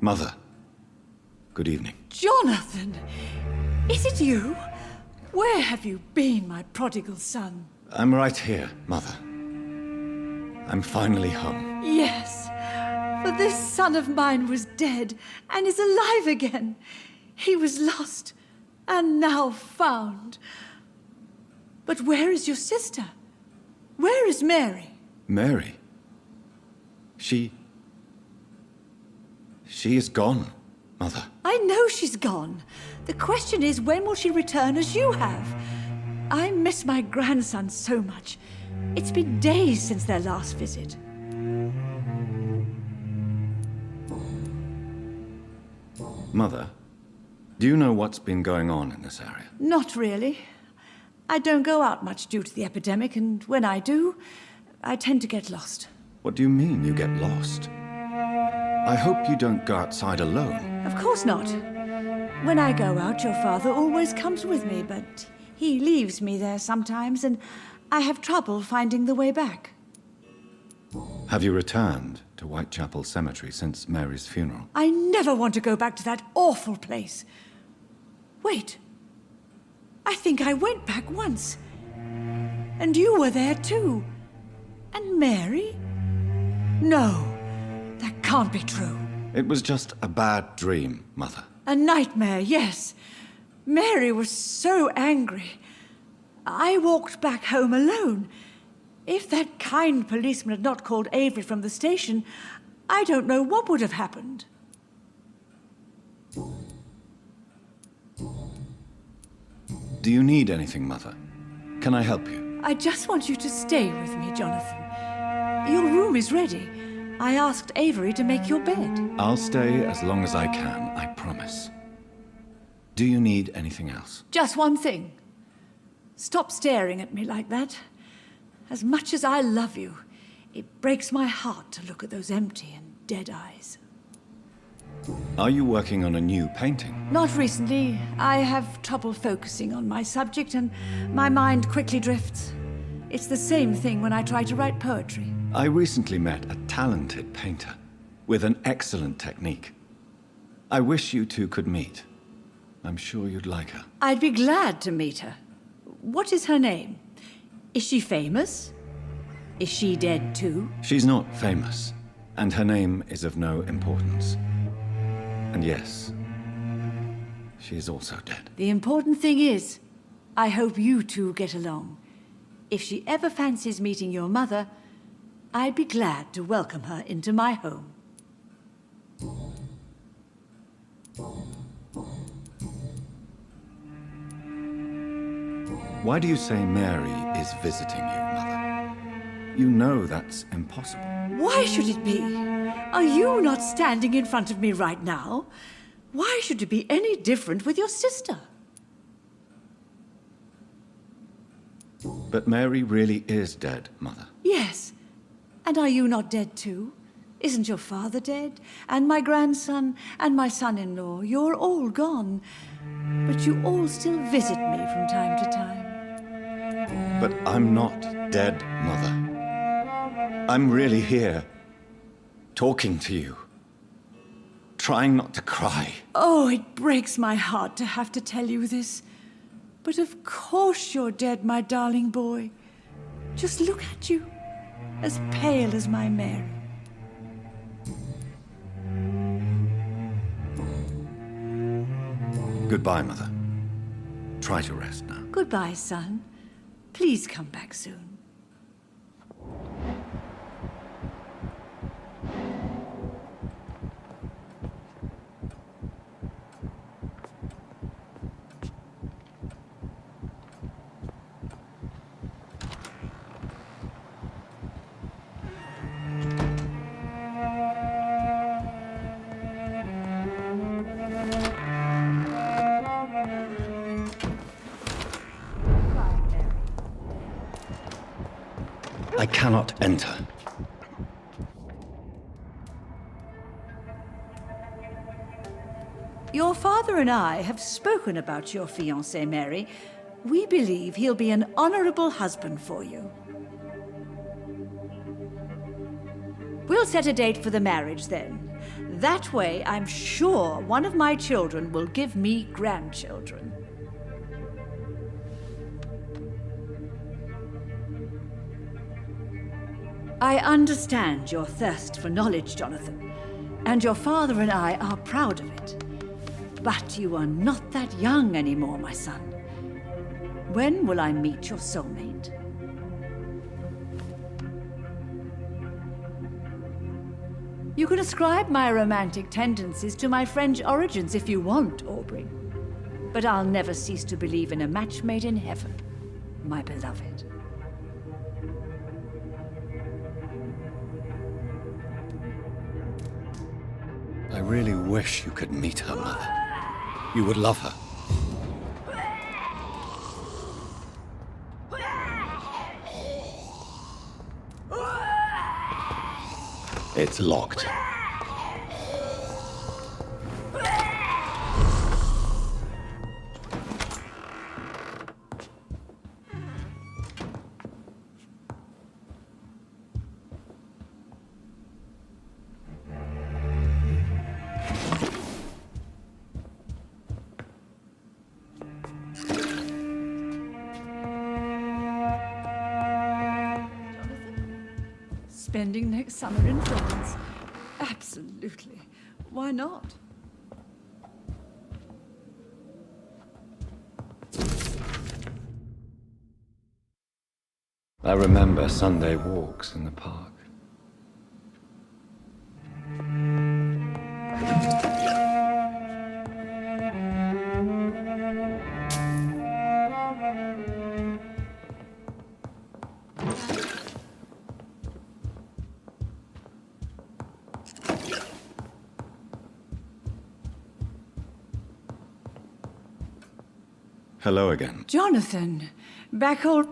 Mother, good evening. Jonathan! Is it you? Where have you been, my prodigal son? I'm right here, Mother. I'm finally home. Yes, for this son of mine was dead and is alive again. He was lost and now found. But where is your sister? Where is Mary? Mary? She is gone, Mother. I know she's gone. The question is, when will she return as you have? I miss my grandson so much. It's been days since their last visit. Mother, do you know what's been going on in this area? Not really. I don't go out much due to the epidemic, and when I do, I tend to get lost. What do you mean you get lost? I hope you don't go outside alone. Of course not. When I go out, your father always comes with me, but he leaves me there sometimes, and I have trouble finding the way back. Have you returned to Whitechapel Cemetery since Mary's funeral? I never want to go back to that awful place. Wait. I think I went back once. And you were there too. And Mary? No, that can't be true. It was just a bad dream, Mother. A nightmare, yes. Mary was so angry. I walked back home alone. If that kind policeman had not called Avery from the station, I don't know what would have happened. Do you need anything, Mother? Can I help you? I just want you to stay with me, Jonathan. Your room is ready. I asked Avery to make your bed. I'll stay as long as I can, I promise. Do you need anything else? Just one thing. Stop staring at me like that. As much as I love you, it breaks my heart to look at those empty and dead eyes. Are you working on a new painting? Not recently. I have trouble focusing on my subject and my mind quickly drifts. It's the same thing when I try to write poetry. I recently met a talented painter with an excellent technique. I wish you two could meet. I'm sure you'd like her. I'd be glad to meet her. What is her name? Is she famous? Is she dead too? She's not famous, and her name is of no importance. And yes, she is also dead. The important thing is, I hope you two get along. If she ever fancies meeting your mother, I'd be glad to welcome her into my home. Why do you say Mary is visiting you, Mother? You know that's impossible. Why should it be? Are you not standing in front of me right now? Why should it be any different with your sister? But Mary really is dead, Mother. Yes. And are you not dead too? Isn't your father dead? And my grandson? And my son-in-law? You're all gone. But you all still visit me from time to time. But I'm not dead, Mother. I'm really here, talking to you, trying not to cry. Oh, it breaks my heart to have to tell you this. But of course you're dead, my darling boy. Just look at you, as pale as my Mary. Goodbye, Mother. Try to rest now. Goodbye, son. Please come back soon. I cannot enter. Your father and I have spoken about your fiancé, Mary. We believe he'll be an honorable husband for you. We'll set a date for the marriage then. That way, I'm sure one of my children will give me grandchildren. I understand your thirst for knowledge, Jonathan, and your father and I are proud of it. But you are not that young anymore, my son. When will I meet your soulmate? You can ascribe my romantic tendencies to my French origins if you want, Aubrey. But I'll never cease to believe in a match made in heaven, my beloved. I really wish you could meet her, Mother. You would love her. It's locked. Spending next summer in France? Absolutely. Why not? I remember Sunday walks in the park. Hello again. Jonathan, back all...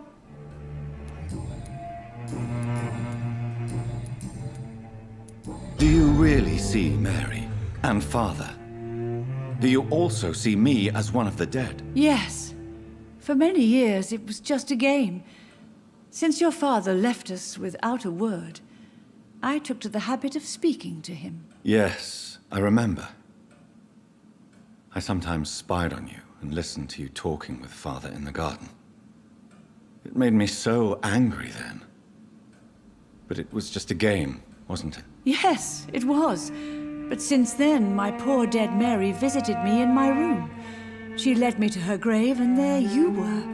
Do you really see Mary and Father? Do you also see me as one of the dead? Yes. For many years, it was just a game. Since your father left us without a word, I took to the habit of speaking to him. Yes, I remember. I sometimes spied on you and listened to you talking with Father in the garden. It made me so angry then. But it was just a game, wasn't it? Yes, it was. But since then, my poor dead Mary visited me in my room. She led me to her grave, and there you were.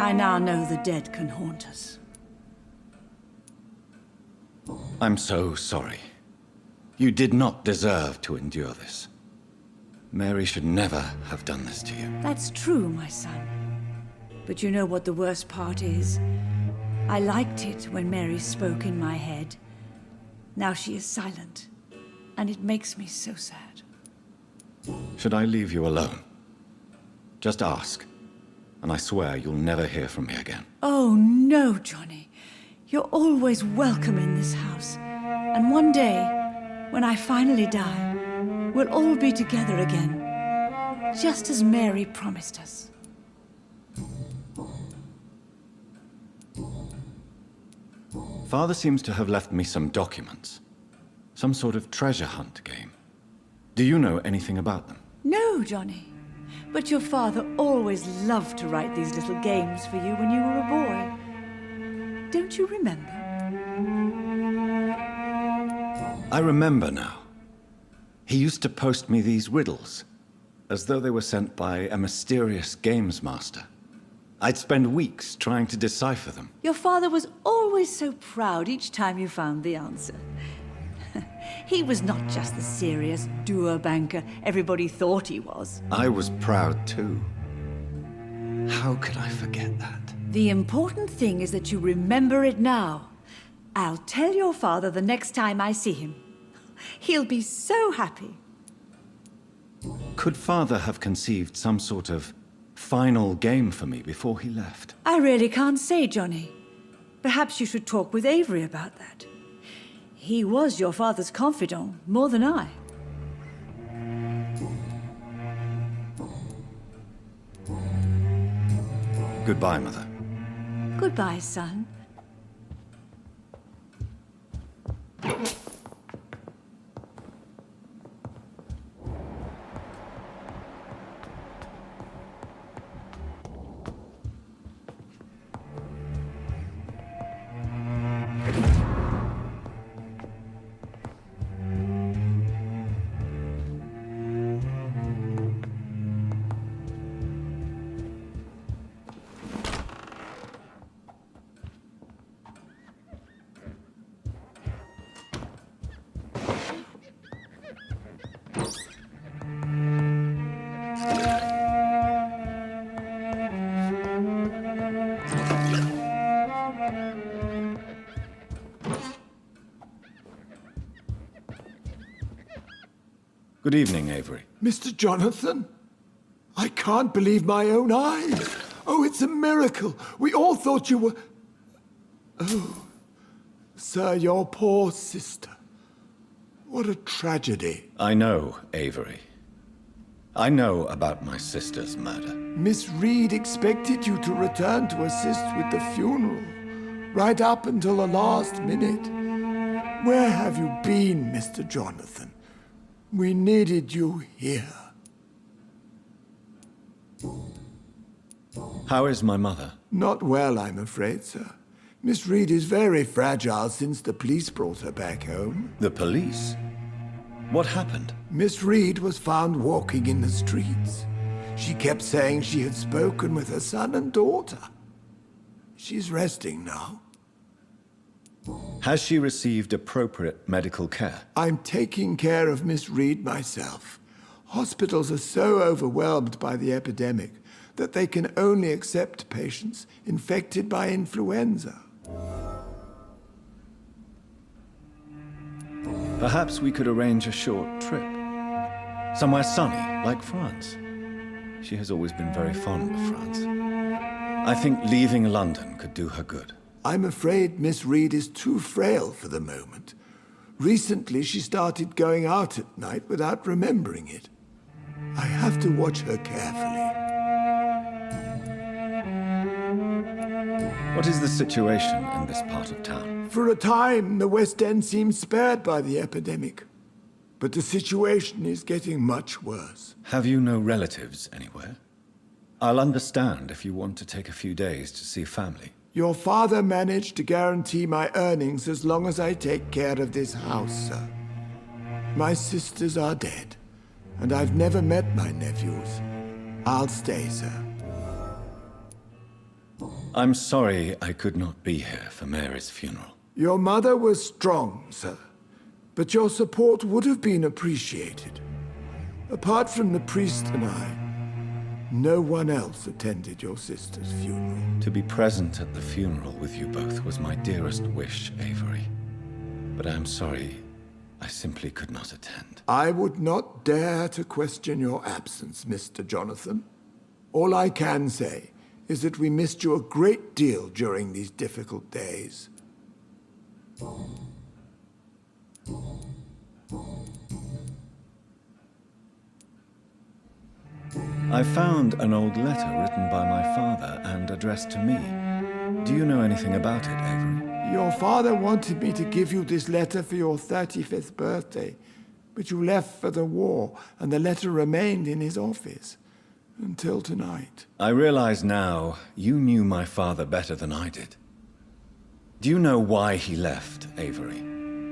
I now know the dead can haunt us. I'm so sorry. You did not deserve to endure this. Mary should never have done this to you. That's true, my son. But you know what the worst part is? I liked it when Mary spoke in my head. Now she is silent, and it makes me so sad. Should I leave you alone? Just ask, and I swear you'll never hear from me again. Oh, no, Johnny. You're always welcome in this house. And one day, when I finally die, we'll all be together again, just as Mary promised us. Father seems to have left me some documents. Some sort of treasure hunt game. Do you know anything about them? No, Johnny. But your father always loved to write these little games for you when you were a boy. Don't you remember? I remember now. He used to post me these riddles, as though they were sent by a mysterious games master. I'd spend weeks trying to decipher them. Your father was always so proud each time you found the answer. He was not just the serious doer banker everybody thought he was. I was proud too. How could I forget that? The important thing is that you remember it now. I'll tell your father the next time I see him. He'll be so happy. Could Father have conceived some sort of final game for me before he left? I really can't say, Johnny. Perhaps you should talk with Avery about that. He was your father's confidant, more than I. Goodbye, Mother. Goodbye, son. Good evening, Avery. Mr. Jonathan? I can't believe my own eyes. Oh, it's a miracle. We all thought you were... Oh, sir, your poor sister. What a tragedy. I know, Avery. I know about my sister's murder. Miss Reed expected you to return to assist with the funeral, right up until the last minute. Where have you been, Mr. Jonathan? We needed you here. How is my mother? Not well, I'm afraid, sir. Miss Reed is very fragile since the police brought her back home. The police? What happened? Miss Reed was found walking in the streets. She kept saying she had spoken with her son and daughter. She's resting now. Has she received appropriate medical care? I'm taking care of Miss Reed myself. Hospitals are so overwhelmed by the epidemic that they can only accept patients infected by influenza. Perhaps we could arrange a short trip. Somewhere sunny, like France. She has always been very fond of France. I think leaving London could do her good. I'm afraid Miss Reed is too frail for the moment. Recently, she started going out at night without remembering it. I have to watch her carefully. What is the situation in this part of town? For a time, the West End seemed spared by the epidemic. But the situation is getting much worse. Have you no relatives anywhere? I'll understand if you want to take a few days to see family. Your father managed to guarantee my earnings as long as I take care of this house, sir. My sisters are dead, and I've never met my nephews. I'll stay, sir. I'm sorry I could not be here for Mary's funeral. Your mother was strong, sir, but your support would have been appreciated. Apart from the priest and I, no one else attended your sister's funeral. To be present at the funeral with you both was my dearest wish, Avery. But I'm sorry, I simply could not attend. I would not dare to question your absence, Mr. Jonathan. All I can say is that we missed you a great deal during these difficult days. I found an old letter written by my father and addressed to me. Do you know anything about it, Avery? Your father wanted me to give you this letter for your 35th birthday, but you left for the war, and the letter remained in his office until tonight. I realize now you knew my father better than I did. Do you know why he left, Avery?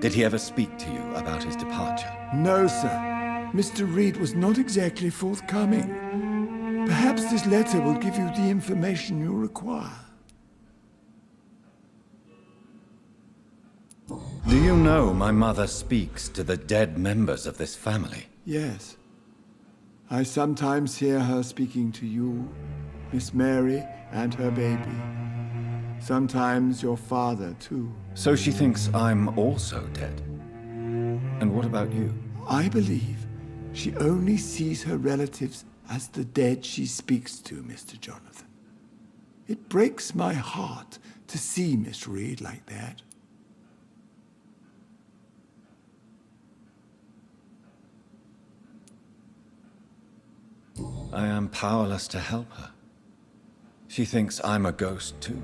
Did he ever speak to you about his departure? No, sir. Mr. Reed was not exactly forthcoming. Perhaps this letter will give you the information you require. Do you know my mother speaks to the dead members of this family? Yes. I sometimes hear her speaking to you, Miss Mary, and her baby. Sometimes your father, too. So she thinks I'm also dead. And what about you? I believe she only sees her relatives as the dead she speaks to, Mr. Jonathan. It breaks my heart to see Miss Reed like that. I am powerless to help her. She thinks I'm a ghost too.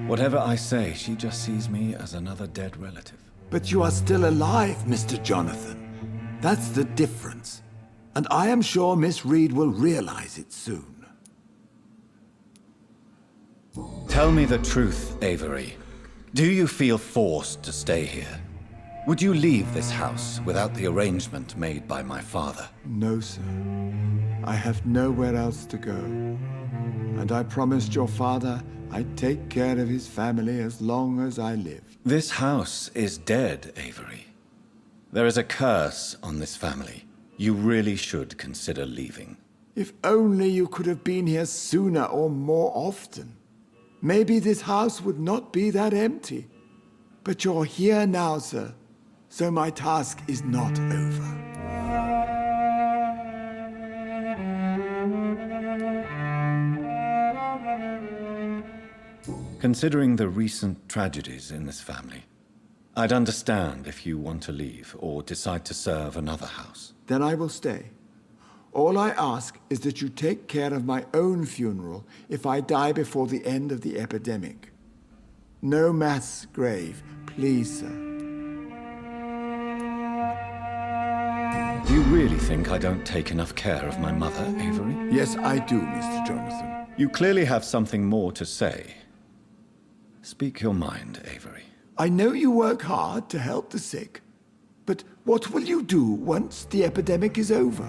Whatever I say, she just sees me as another dead relative. But you are still alive, Mr. Jonathan. That's the difference. And I am sure Miss Reed will realize it soon. Tell me the truth, Avery. Do you feel forced to stay here? Would you leave this house without the arrangement made by my father? No, sir. I have nowhere else to go. And I promised your father I'd take care of his family as long as I lived. This house is dead, Avery. There is a curse on this family. You really should consider leaving. If only you could have been here sooner or more often. Maybe this house would not be that empty. But you're here now, sir. So my task is not over. Considering the recent tragedies in this family, I'd understand if you want to leave or decide to serve another house. Then I will stay. All I ask is that you take care of my own funeral if I die before the end of the epidemic. No mass grave, please, sir. Do you really think I don't take enough care of my mother, Avery? Yes, I do, Mr. Jonathan. You clearly have something more to say. Speak your mind, Avery. I know you work hard to help the sick, but what will you do once the epidemic is over?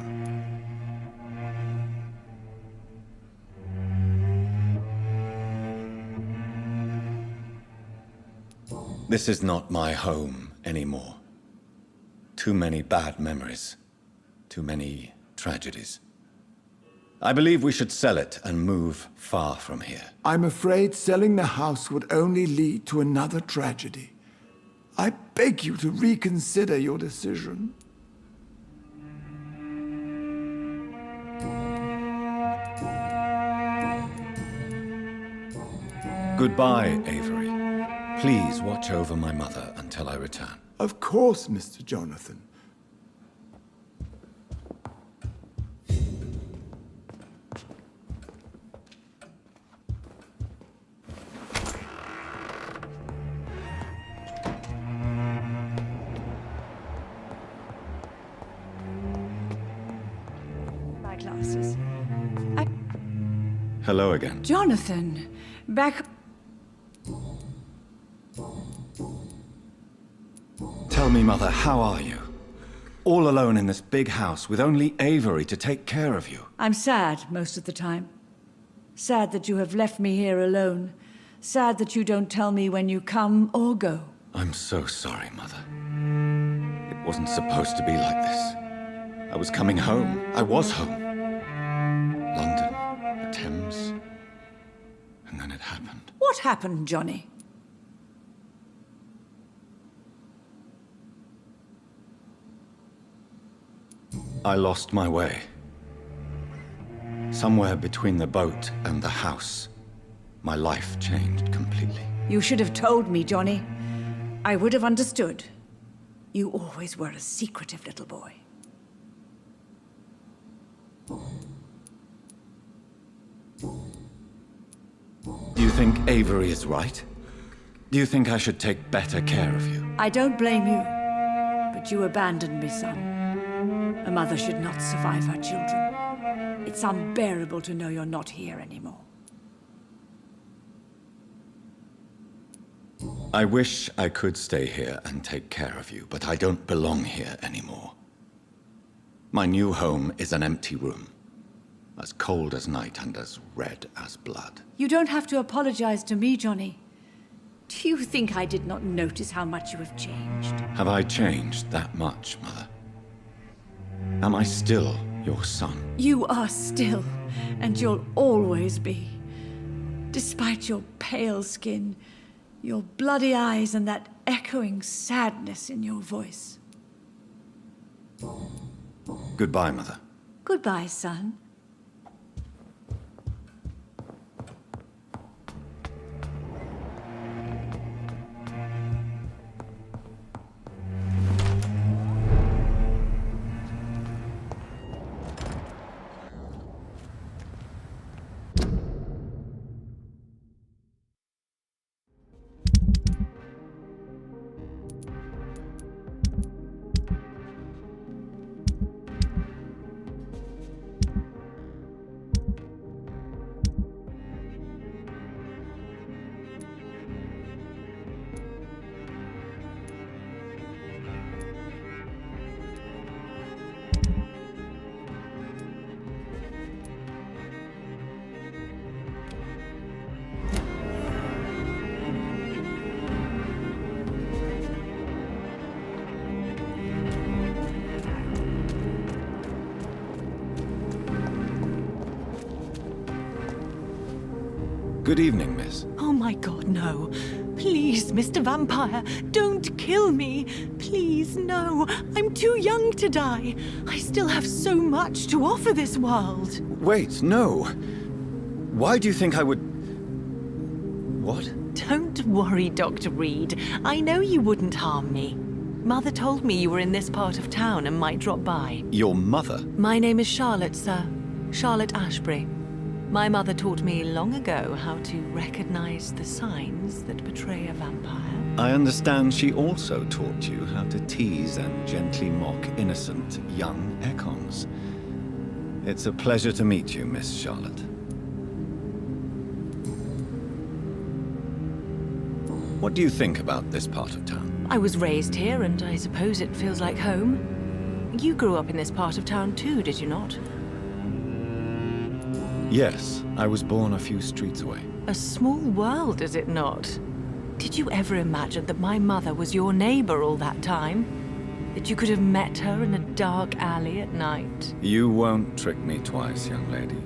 This is not my home anymore. Too many bad memories. Too many tragedies. I believe we should sell it and move far from here. I'm afraid selling the house would only lead to another tragedy. I beg you to reconsider your decision. Goodbye, Avery. Please watch over my mother until I return. Of course, Mr. Jonathan. My glasses. Hello again. Jonathan, back... Tell me, Mother, how are you? All alone in this big house with only Avery to take care of you. I'm sad most of the time. Sad that you have left me here alone. Sad that you don't tell me when you come or go. I'm so sorry, Mother. It wasn't supposed to be like this. I was coming home. I was home. London, the Thames. And then it happened. What happened, Johnny? I lost my way. Somewhere between the boat and the house, my life changed completely. You should have told me, Johnny. I would have understood. You always were a secretive little boy. Do you think Avery is right? Do you think I should take better care of you? I don't blame you, but you abandoned me, son. A mother should not survive her children. It's unbearable to know you're not here anymore. I wish I could stay here and take care of you, but I don't belong here anymore. My new home is an empty room, as cold as night and as red as blood. You don't have to apologize to me, Johnny. Do you think I did not notice how much you have changed? Have I changed that much, Mother? Am I still your son? You are still, and you'll always be. Despite your pale skin, your bloody eyes, and that echoing sadness in your voice. Goodbye, Mother. Goodbye, son. Good evening, miss. Oh my God, no. Please, Mr. Vampire, don't kill me. Please, no. I'm too young to die. I still have so much to offer this world. Wait, no. Why do you think I would... What? Don't worry, Dr. Reed. I know you wouldn't harm me. Mother told me you were in this part of town and might drop by. Your mother? My name is Charlotte, sir. Charlotte Ashbury. My mother taught me long ago how to recognize the signs that betray a vampire. I understand she also taught you how to tease and gently mock innocent young Ekons. It's a pleasure to meet you, Miss Charlotte. What do you think about this part of town? I was raised here, and I suppose it feels like home. You grew up in this part of town too, did you not? Yes, I was born a few streets away. A small world, is it not? Did you ever imagine that my mother was your neighbor all that time? That you could have met her in a dark alley at night? You won't trick me twice, young lady.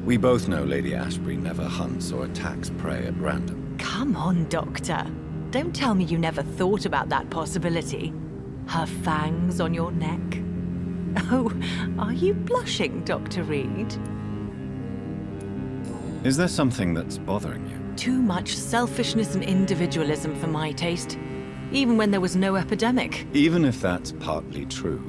We both know Lady Ashbury never hunts or attacks prey at random. Come on, Doctor. Don't tell me you never thought about that possibility. Her fangs on your neck. Oh, are you blushing, Dr. Reed? Is there something that's bothering you? Too much selfishness and individualism for my taste, even when there was no epidemic. Even if that's partly true,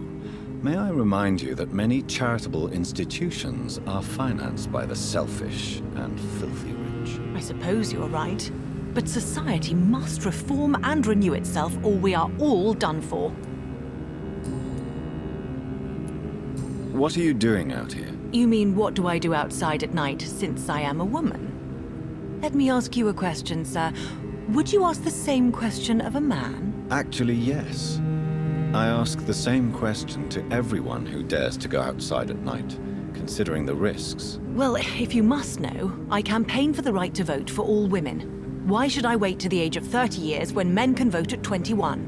may I remind you that many charitable institutions are financed by the selfish and filthy rich. I suppose you're right, but society must reform and renew itself, or we are all done for. What are you doing out here? You mean, what do I do outside at night since I am a woman? Let me ask you a question, sir. Would you ask the same question of a man? Actually, yes. I ask the same question to everyone who dares to go outside at night, considering the risks. Well, if you must know, I campaign for the right to vote for all women. Why should I wait to the age of 30 years when men can vote at 21?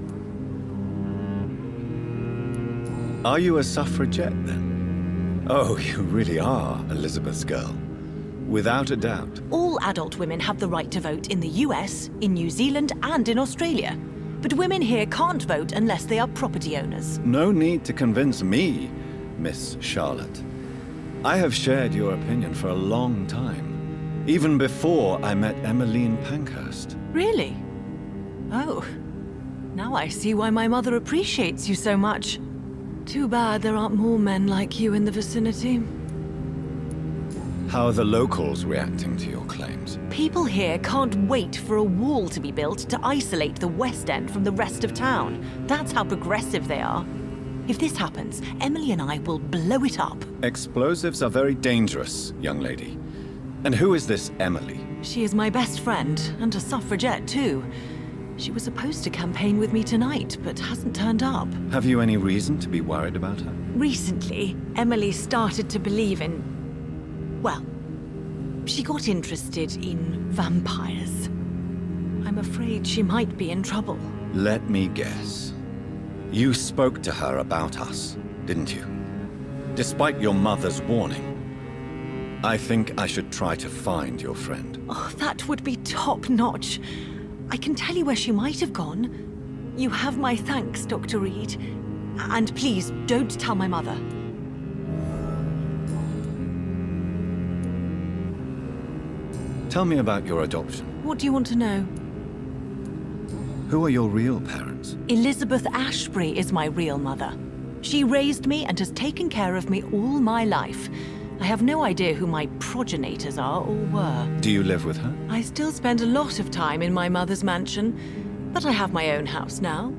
Are you a suffragette, then? Oh, you really are Elizabeth's girl. Without a doubt. All adult women have the right to vote in the US, in New Zealand, and in Australia. But women here can't vote unless they are property owners. No need to convince me, Miss Charlotte. I have shared your opinion for a long time, even before I met Emmeline Pankhurst. Really? Oh. Now I see why my mother appreciates you so much. Too bad there aren't more men like you in the vicinity. How are the locals reacting to your claims? People here can't wait for a wall to be built to isolate the West End from the rest of town. That's how progressive they are. If this happens, Emily and I will blow it up. Explosives are very dangerous, young lady. And who is this Emily? She is my best friend, and a suffragette too. She was supposed to campaign with me tonight, but hasn't turned up. Have you any reason to be worried about her? Recently, Emily started to believe in... well, she got interested in vampires. I'm afraid she might be in trouble. Let me guess. You spoke to her about us, didn't you? Despite your mother's warning. I think I should try to find your friend. Oh, that would be top-notch. I can tell you where she might have gone. You have my thanks, Dr. Reed. And please, don't tell my mother. Tell me about your adoption. What do you want to know? Who are your real parents? Elizabeth Ashbury is my real mother. She raised me and has taken care of me all my life. I have no idea who my progenitors are or were. Do you live with her? I still spend a lot of time in my mother's mansion, but I have my own house now.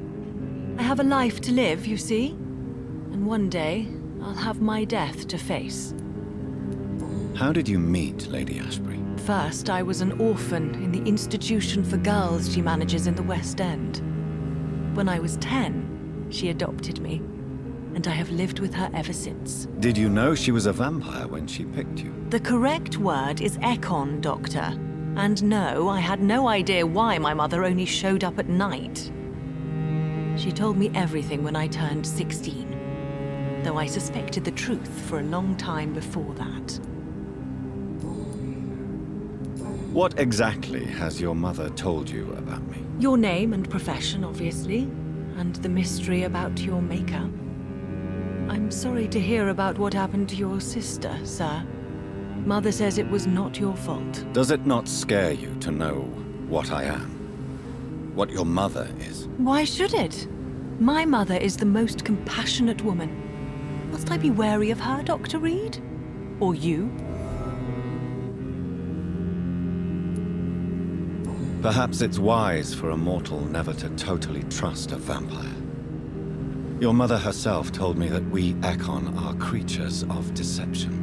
I have a life to live, you see. And one day, I'll have my death to face. How did you meet Lady Ashbury? First, I was an orphan in the institution for girls she manages in the West End. When I was 10, she adopted me, and I have lived with her ever since. Did you know she was a vampire when she picked you? The correct word is Ekon, Doctor. And no, I had no idea why my mother only showed up at night. She told me everything when I turned 16, though I suspected the truth for a long time before that. What exactly has your mother told you about me? Your name and profession, obviously, and the mystery about your maker. I'm sorry to hear about what happened to your sister, sir. Mother says it was not your fault. Does it not scare you to know what I am? What your mother is? Why should it? My mother is the most compassionate woman. Must I be wary of her, Dr. Reed? Or you? Perhaps it's wise for a mortal never to totally trust a vampire. Your mother herself told me that we Ekon are creatures of deception.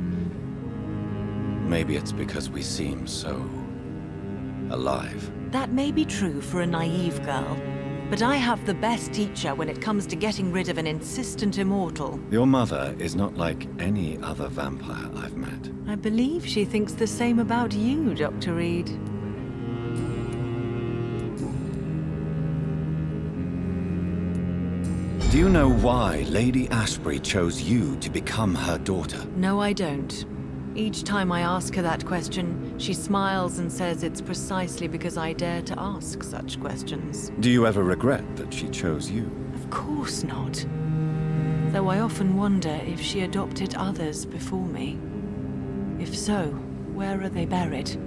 Maybe it's because we seem so alive. That may be true for a naive girl, but I have the best teacher when it comes to getting rid of an insistent immortal. Your mother is not like any other vampire I've met. I believe she thinks the same about you, Dr. Reed. Do you know why Lady Ashbury chose you to become her daughter? No, I don't. Each time I ask her that question, she smiles and says it's precisely because I dare to ask such questions. Do you ever regret that she chose you? Of course not. Though I often wonder if she adopted others before me. If so, where are they buried?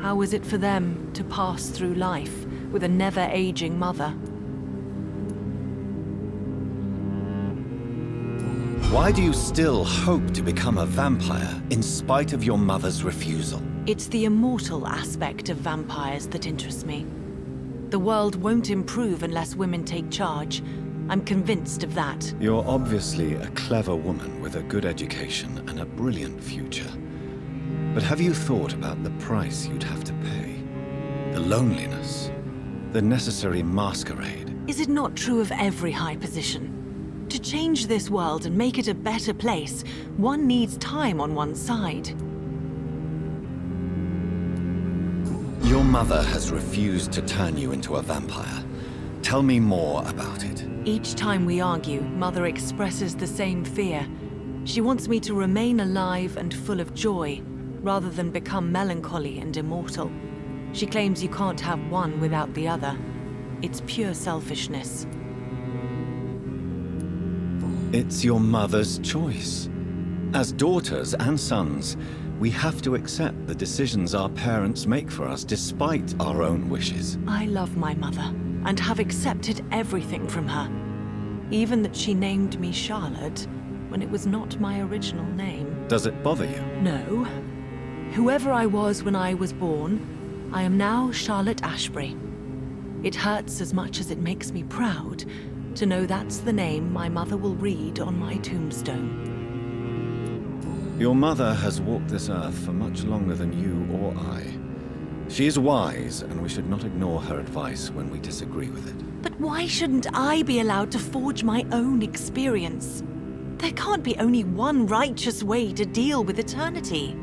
How was it for them to pass through life with a never-aging mother? Why do you still hope to become a vampire in spite of your mother's refusal? It's the immortal aspect of vampires that interests me. The world won't improve unless women take charge. I'm convinced of that. You're obviously a clever woman with a good education and a brilliant future. But have you thought about the price you'd have to pay? The loneliness, the necessary masquerade. Is it not true of every high position? To change this world and make it a better place, one needs time on one's side. Your mother has refused to turn you into a vampire. Tell me more about it. Each time we argue, Mother expresses the same fear. She wants me to remain alive and full of joy, rather than become melancholy and immortal. She claims you can't have one without the other. It's pure selfishness. It's your mother's choice. As daughters and sons, we have to accept the decisions our parents make for us despite our own wishes. I love my mother, and have accepted everything from her. Even that she named me Charlotte, when it was not my original name. Does it bother you? No. Whoever I was when I was born, I am now Charlotte Ashbury. It hurts as much as it makes me proud to know that's the name my mother will read on my tombstone. Your mother has walked this earth for much longer than you or I. She is wise, and we should not ignore her advice when we disagree with it. But why shouldn't I be allowed to forge my own experience? There can't be only one righteous way to deal with eternity.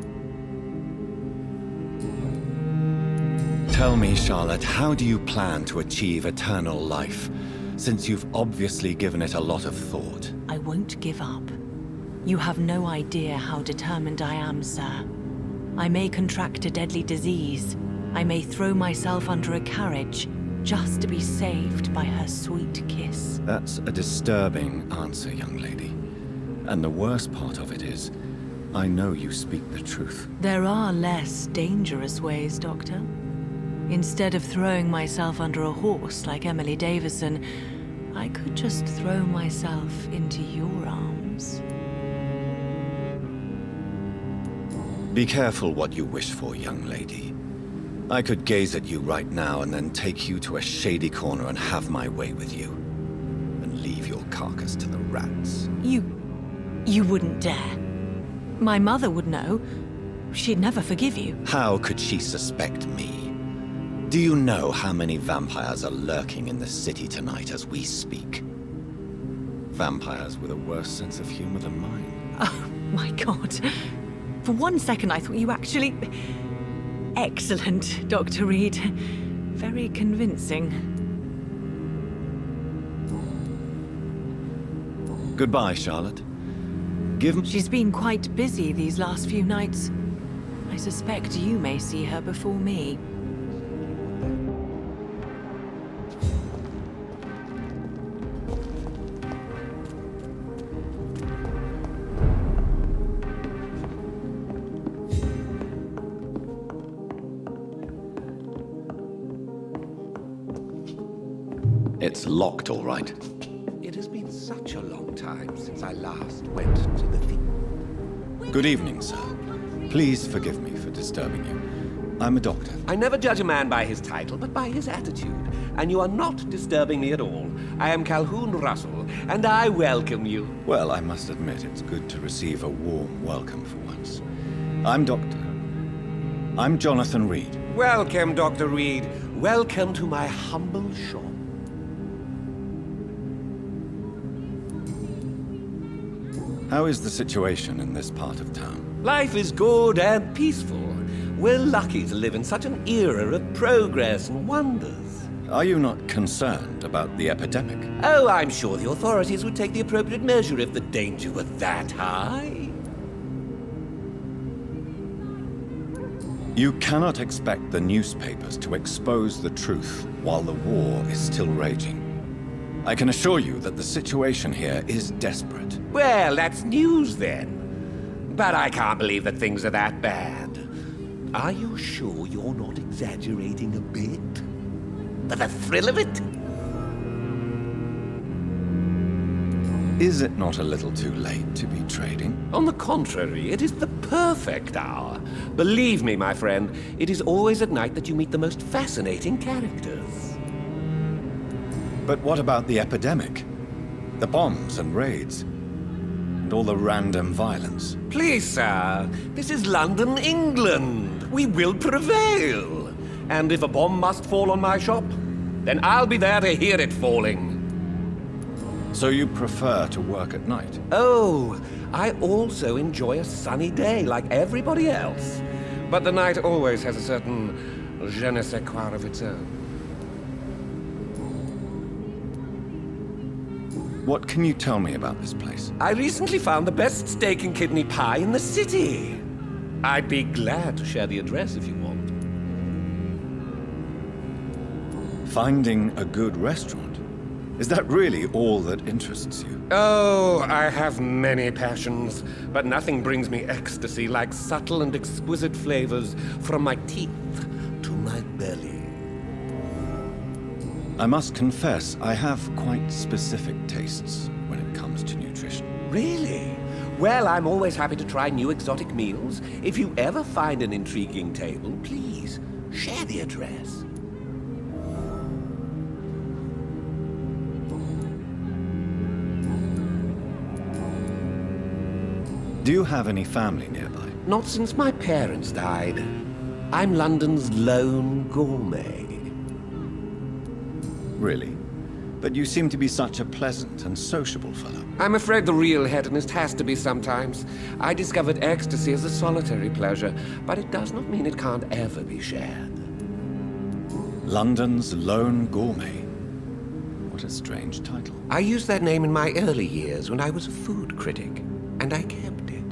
Tell me, Charlotte, how do you plan to achieve eternal life? Since you've obviously given it a lot of thought. I won't give up. You have no idea how determined I am, sir. I may contract a deadly disease. I may throw myself under a carriage just to be saved by her sweet kiss. That's a disturbing answer, young lady. And the worst part of it is, I know you speak the truth. There are less dangerous ways, Doctor. Instead of throwing myself under a horse like Emily Davison, I could just throw myself into your arms. Be careful what you wish for, young lady. I could gaze at you right now and then take you to a shady corner and have my way with you. And leave your carcass to the rats. You wouldn't dare. My mother would know. She'd never forgive you. How could she suspect me? Do you know how many vampires are lurking in the city tonight as we speak? Vampires with a worse sense of humor than mine. Oh, my God. For one second, I thought you actually... Excellent, Dr. Reed. Very convincing. Goodbye, Charlotte. Give me... She's been quite busy these last few nighs. I I suspect you may see her before me. It's locked, all right. It has been such a long time since I last went to the theater. Good evening, sir. Please forgive me for disturbing you. I'm a doctor. I never judge a man by his title, but by his attitude. And you are not disturbing me at all. I am Calhoun Russell, and I welcome you. Well, I must admit it's good to receive a warm welcome for once. I'm Jonathan Reed. Welcome, Dr. Reed. Welcome to my humble shop. How is the situation in this part of town? Life is good and peaceful. We're lucky to live in such an era of progress and wonders. Are you not concerned about the epidemic? Oh, I'm sure the authorities would take the appropriate measure if the danger were that high. You cannot expect the newspapers to expose the truth while the war is still raging. I can assure you that the situation here is desperate. Well, that's news then. But I can't believe that things are that bad. Are you sure you're not exaggerating a bit? For the thrill of it? Is it not a little too late to be trading? On the contrary, it is the perfect hour. Believe me, my friend, it is always at night that you meet the most fascinating characters. But what about the epidemic? The bombs and raids? And all the random violence? Please, sir, this is London, England. We will prevail. And if a bomb must fall on my shop, then I'll be there to hear it falling. So you prefer to work at night? Oh, I also enjoy a sunny day like everybody else. But the night always has a certain je ne sais quoi of its own. What can you tell me about this place? I recently found the best steak and kidney pie in the city. I'd be glad to share the address if you want. Finding a good restaurant? Is that really all that interests you? Oh, I have many passions, but nothing brings me ecstasy like subtle and exquisite flavors from my teeth to my belly. I must confess, I have quite specific tastes when it comes to nutrition. Really? Well, I'm always happy to try new exotic meals. If you ever find an intriguing table, please share the address. Do you have any family nearby? Not since my parents died. I'm London's lone gourmet. Really? But you seem to be such a pleasant and sociable fellow. I'm afraid the real hedonist has to be sometimes. I discovered ecstasy as a solitary pleasure, but it does not mean it can't ever be shared. London's lone gourmet. What a strange title. I used that name in my early years when I was a food critic, and I kept it.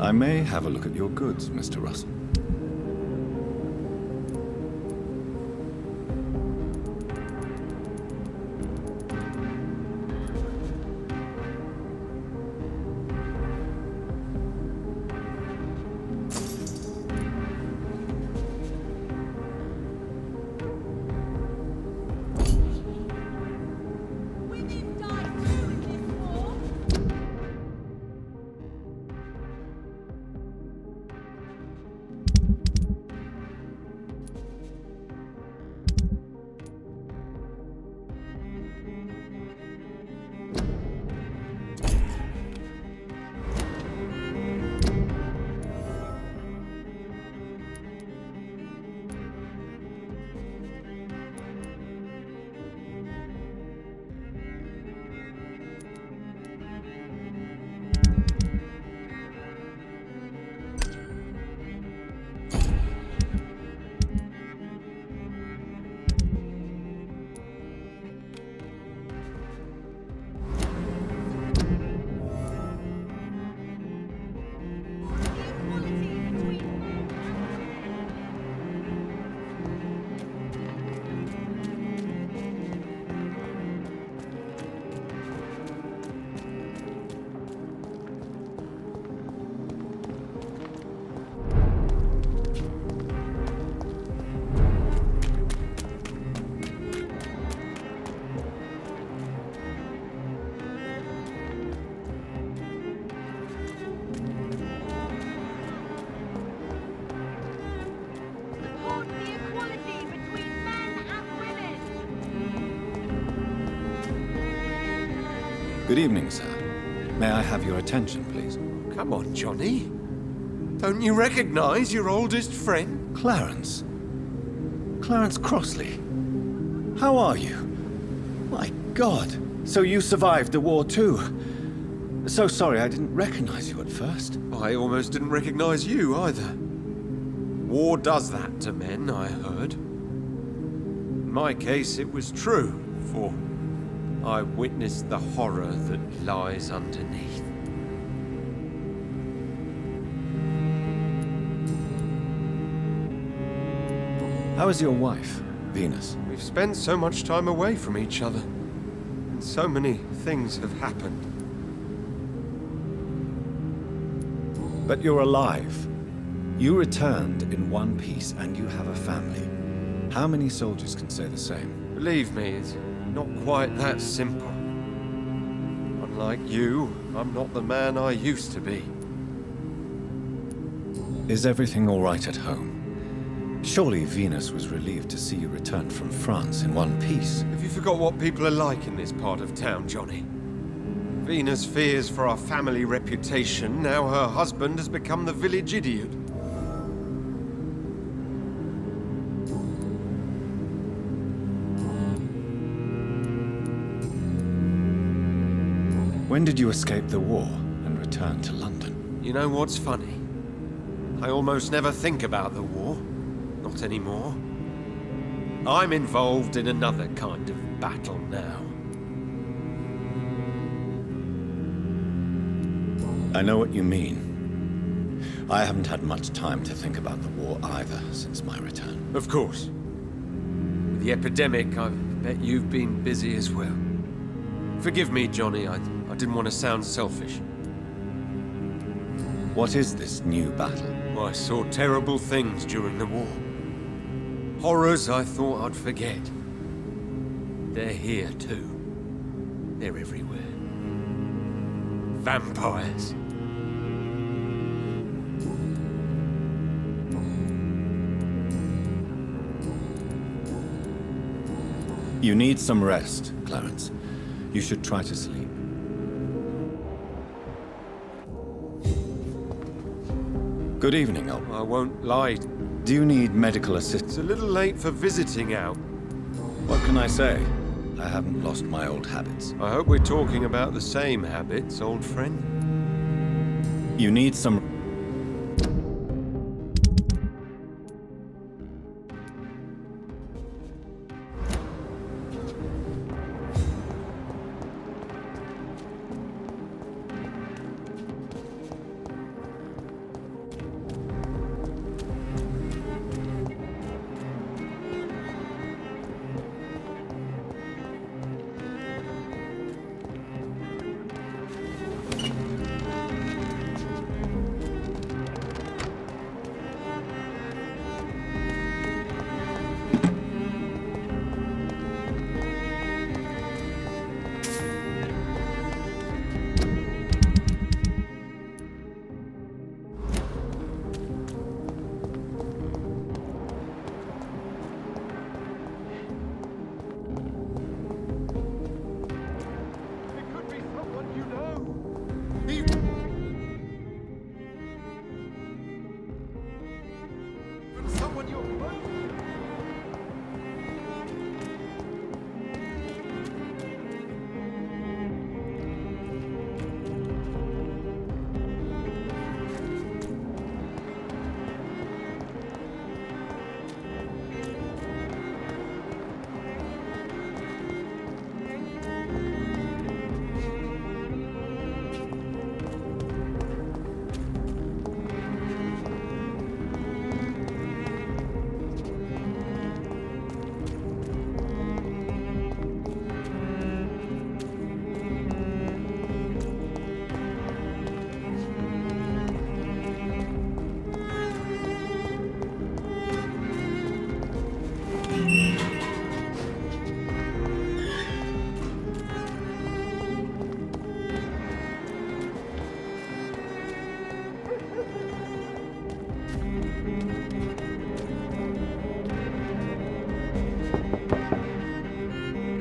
I may have a look at your goods, Mr. Russell. Good evening, sir. May I have your attention, please? Come on, Johnny. Don't you recognize your oldest friend? Clarence. Clarence Crossley. How are you? My God. So you survived the war too. So sorry I didn't recognize you at first. I almost didn't recognize you either. War does that to men, I heard. In my case, it was true, for I witnessed the horror that lies underneath. How is your wife, Venus? We've spent so much time away from each other, and so many things have happened. But you're alive. You returned in one piece, and you have a family. How many soldiers can say the same? Believe me, it's not quite that simple. Unlike you, I'm not the man I used to be. Is everything all right at home? Surely Venus was relieved to see you return from France in one piece. Have you forgot what people are like in this part of town, Johnny? Venus fears for our family reputation. Now her husband has become the village idiot. When did you escape the war and return to London? You know what's funny? I almost never think about the war. Not anymore. I'm involved in another kind of battle now. I know what you mean. I haven't had much time to think about the war either since my return. Of course. With the epidemic, I bet you've been busy as well. Forgive me, Johnny, I didn't want to sound selfish. What is this new battle? I saw terrible things during the war. Horrors I thought I'd forget. They're here too. They're everywhere. Vampires. You need some rest, Clarence. You should try to sleep. Good evening, Albert. I won't lie. Do you need medical assistance? It's a little late for visiting out. What can I say? I haven't lost my old habits. I hope we're talking about the same habits, old friend. You need some...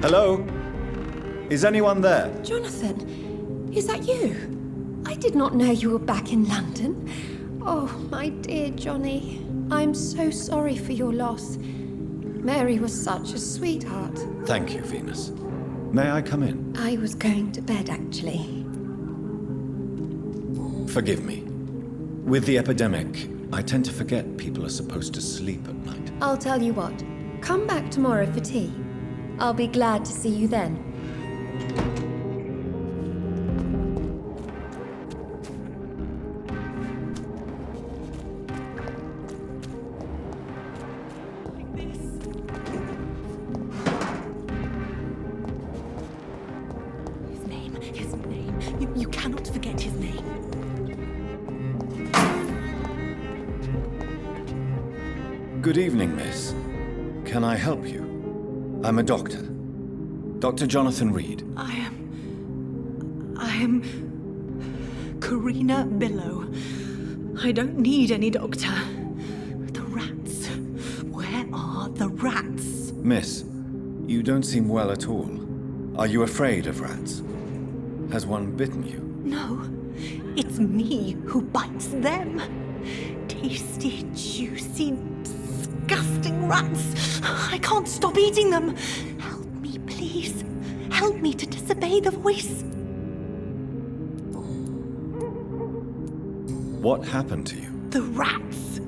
Hello? Is anyone there? Jonathan, Is that you? I did not know you were back in London. Oh, my dear Johnny. I'm so sorry for your loss. Mary was such a sweetheart. Thank you, Venus. May I come in? I was going to bed, actually. Forgive me. With the epidemic, I tend to forget people are supposed to sleep at night. I'll tell you what. Come back tomorrow for tea. I'll be glad to see you then. His name. You cannot forget his name. Good evening, miss. Can I help you? I'm a doctor. Dr. Jonathan Reed. I am Karina Billow. I don't need any doctor. The rats. Where are the rats? Miss, you don't seem well at all. Are you afraid of rats? Has one bitten you? No, it's me who bites them. Tasty, juicy, disgusting rats. I can't stop eating them. Help me, please. Help me to disobey the voice. What happened to you? The rats.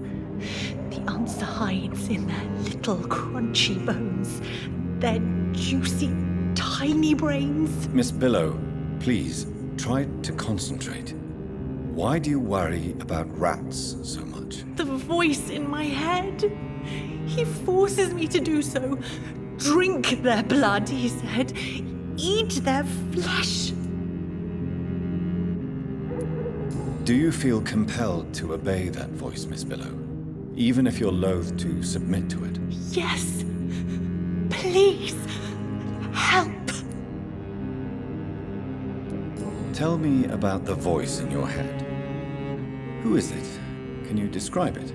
The answer hides in their little crunchy bones. Their juicy, tiny brains. Miss Billow, please, try to concentrate. Why do you worry about rats so much? The voice in my head. He forces me to do so. Drink their blood, he said. Eat their flesh. Do you feel compelled to obey that voice, Miss Billow? Even if you're loath to submit to it? Yes. Please. Help. Tell me about the voice in your head. Who is it? Can you describe it?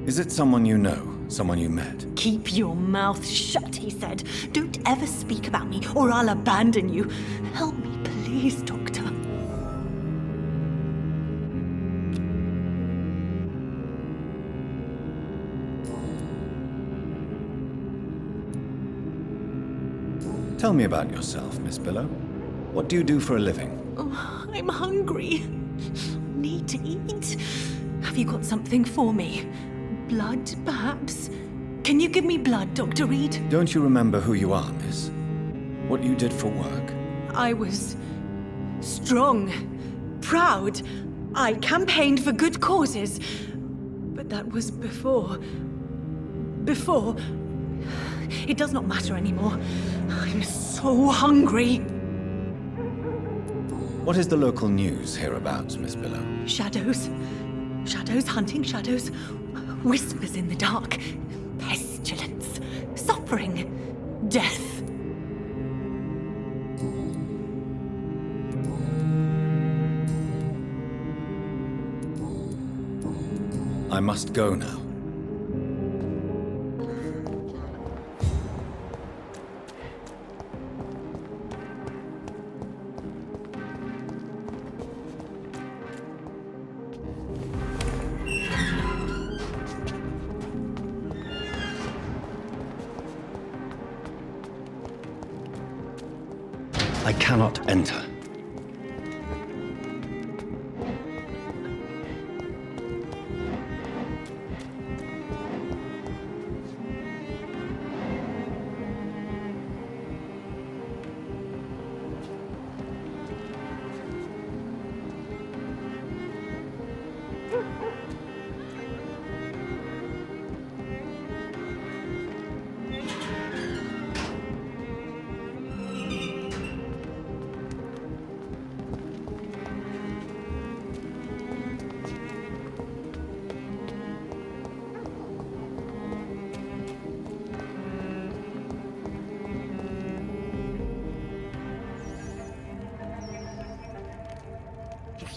Is it someone you know, someone you met? Keep your mouth shut, he said. Don't ever speak about me, or I'll abandon you. Help me, please, Doctor. Tell me about yourself, Miss Billow. What do you do for a living? Oh, I'm hungry. Need to eat. Have you got something for me? Blood, perhaps? Can you give me blood, Dr. Reed? Don't you remember who you are, miss? What you did for work? I was strong, proud. I campaigned for good causes. But that was before. Before. It does not matter anymore. I'm so hungry. What is the local news hereabouts, Miss Billow? Shadows. Shadows hunting shadows. Whispers in the dark. Pestilence. Suffering. Death. I must go now. I cannot enter.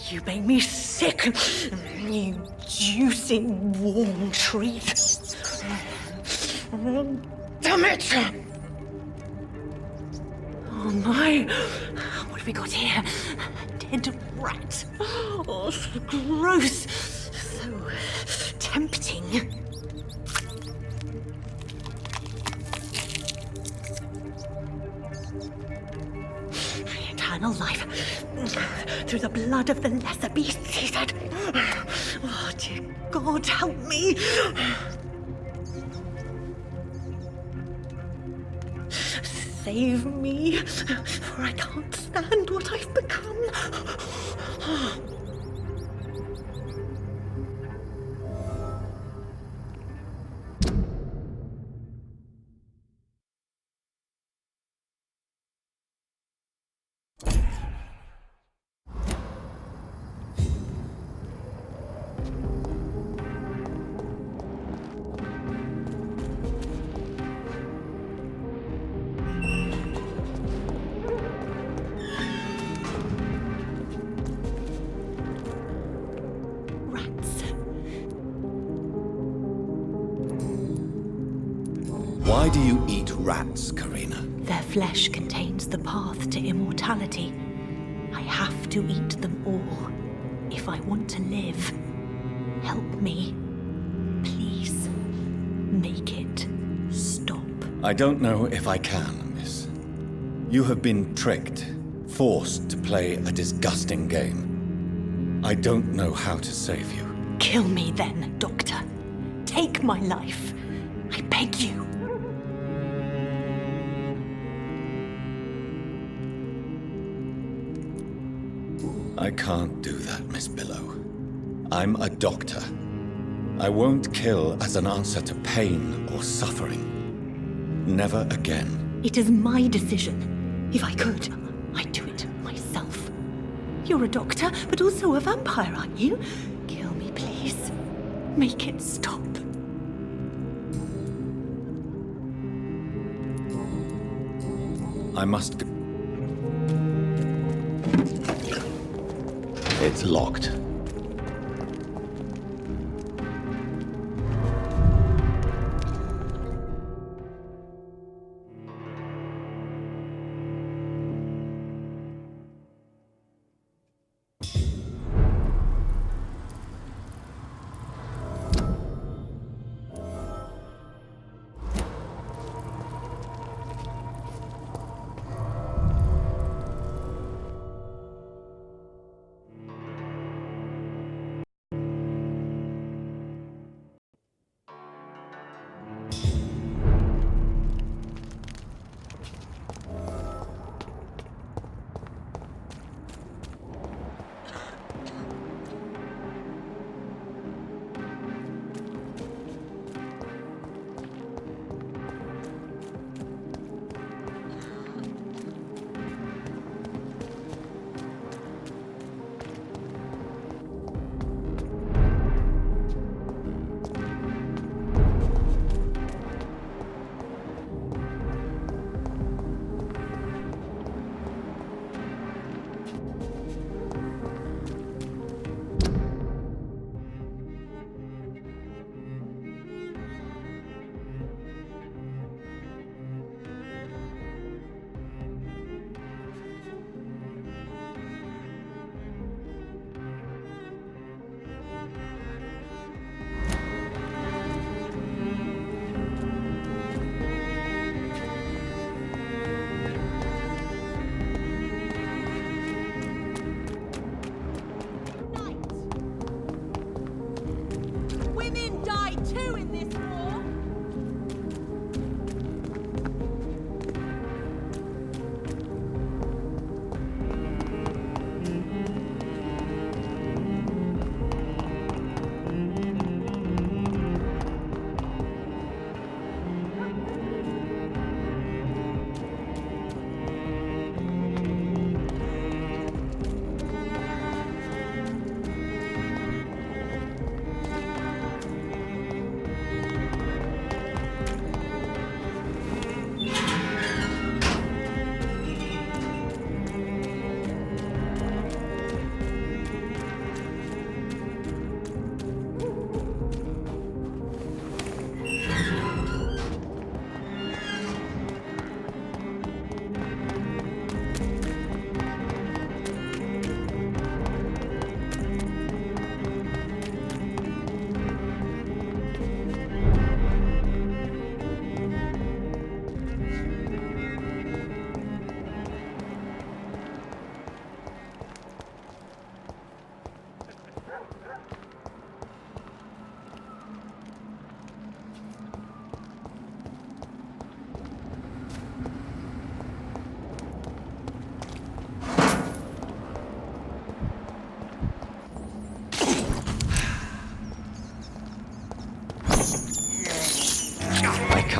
You make me sick, you juicy, warm treat. Damn it! Oh my! What have we got here? dead rat. Oh, so gross. So tempting. Eternal life through the blood of the lesser beasts, he said. Oh, dear God, help me. Save me, for I can't stand what I've become. Why do you eat rats, Karina? Their flesh contains the path to immortality. I have to eat them all if I want to live. Help me. Please. Make it stop. I don't know if I can, miss. You have been tricked, forced to play a disgusting game. I don't know how to save you. Kill me then, Doctor. Take my life. I beg you. I can't do that, Miss Billow. I'm a doctor. I won't kill as an answer to pain or suffering. Never again. It is my decision. If I could, I'd do it myself. You're a doctor, but also a vampire, aren't you? Kill me, please. Make it stop. I must go. It's locked.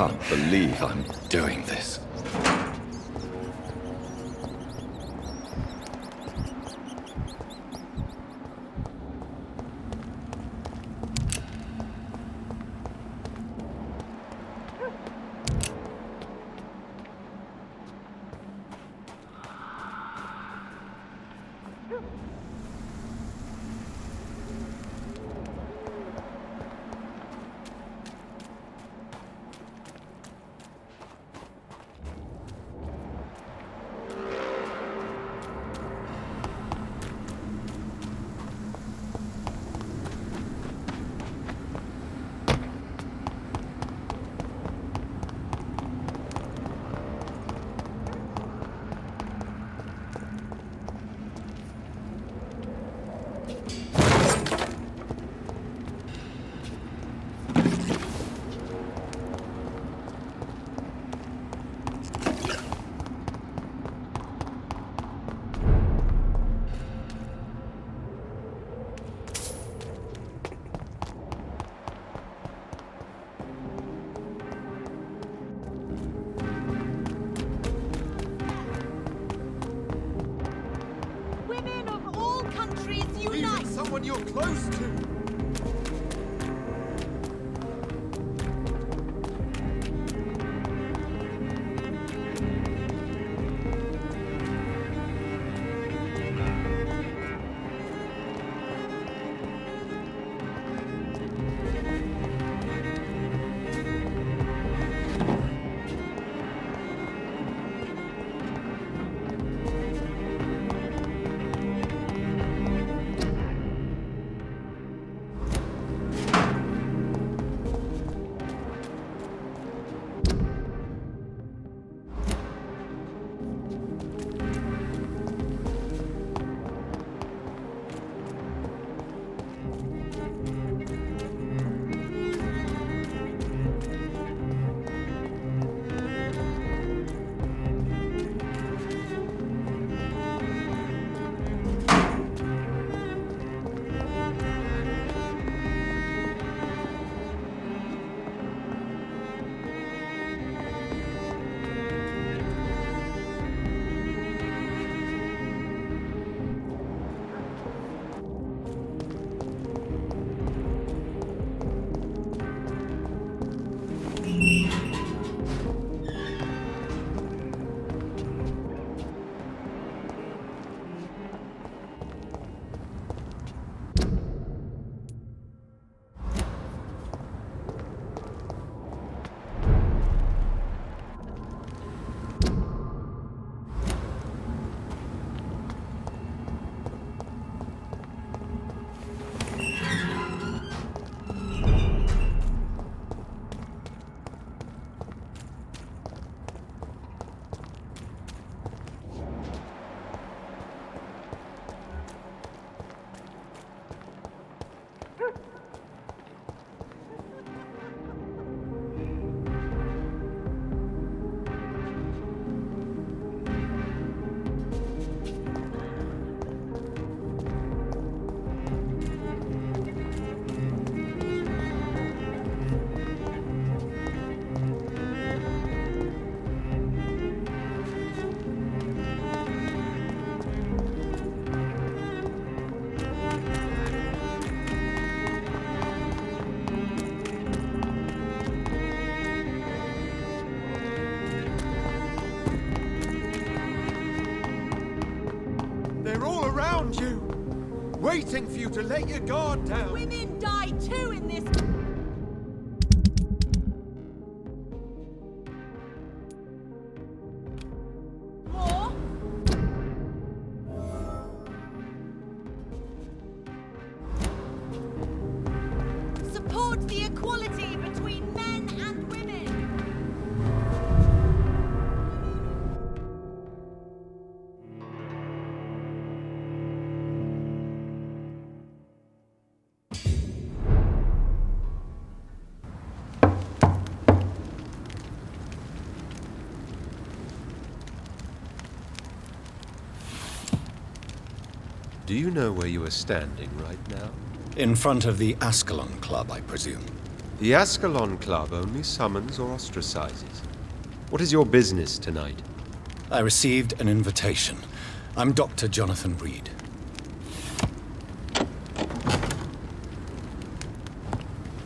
can't believe I'm doing this. Someone you're close to! They're all around you, waiting for you to let your guard down. Women die too in this. War? Support the equality between men and women. Do you know where you are standing right now? In front of the Ascalon Club, I presume. The Ascalon Club only summons or ostracizes. What is your business tonight? I received an invitation. I'm Dr. Jonathan Reed.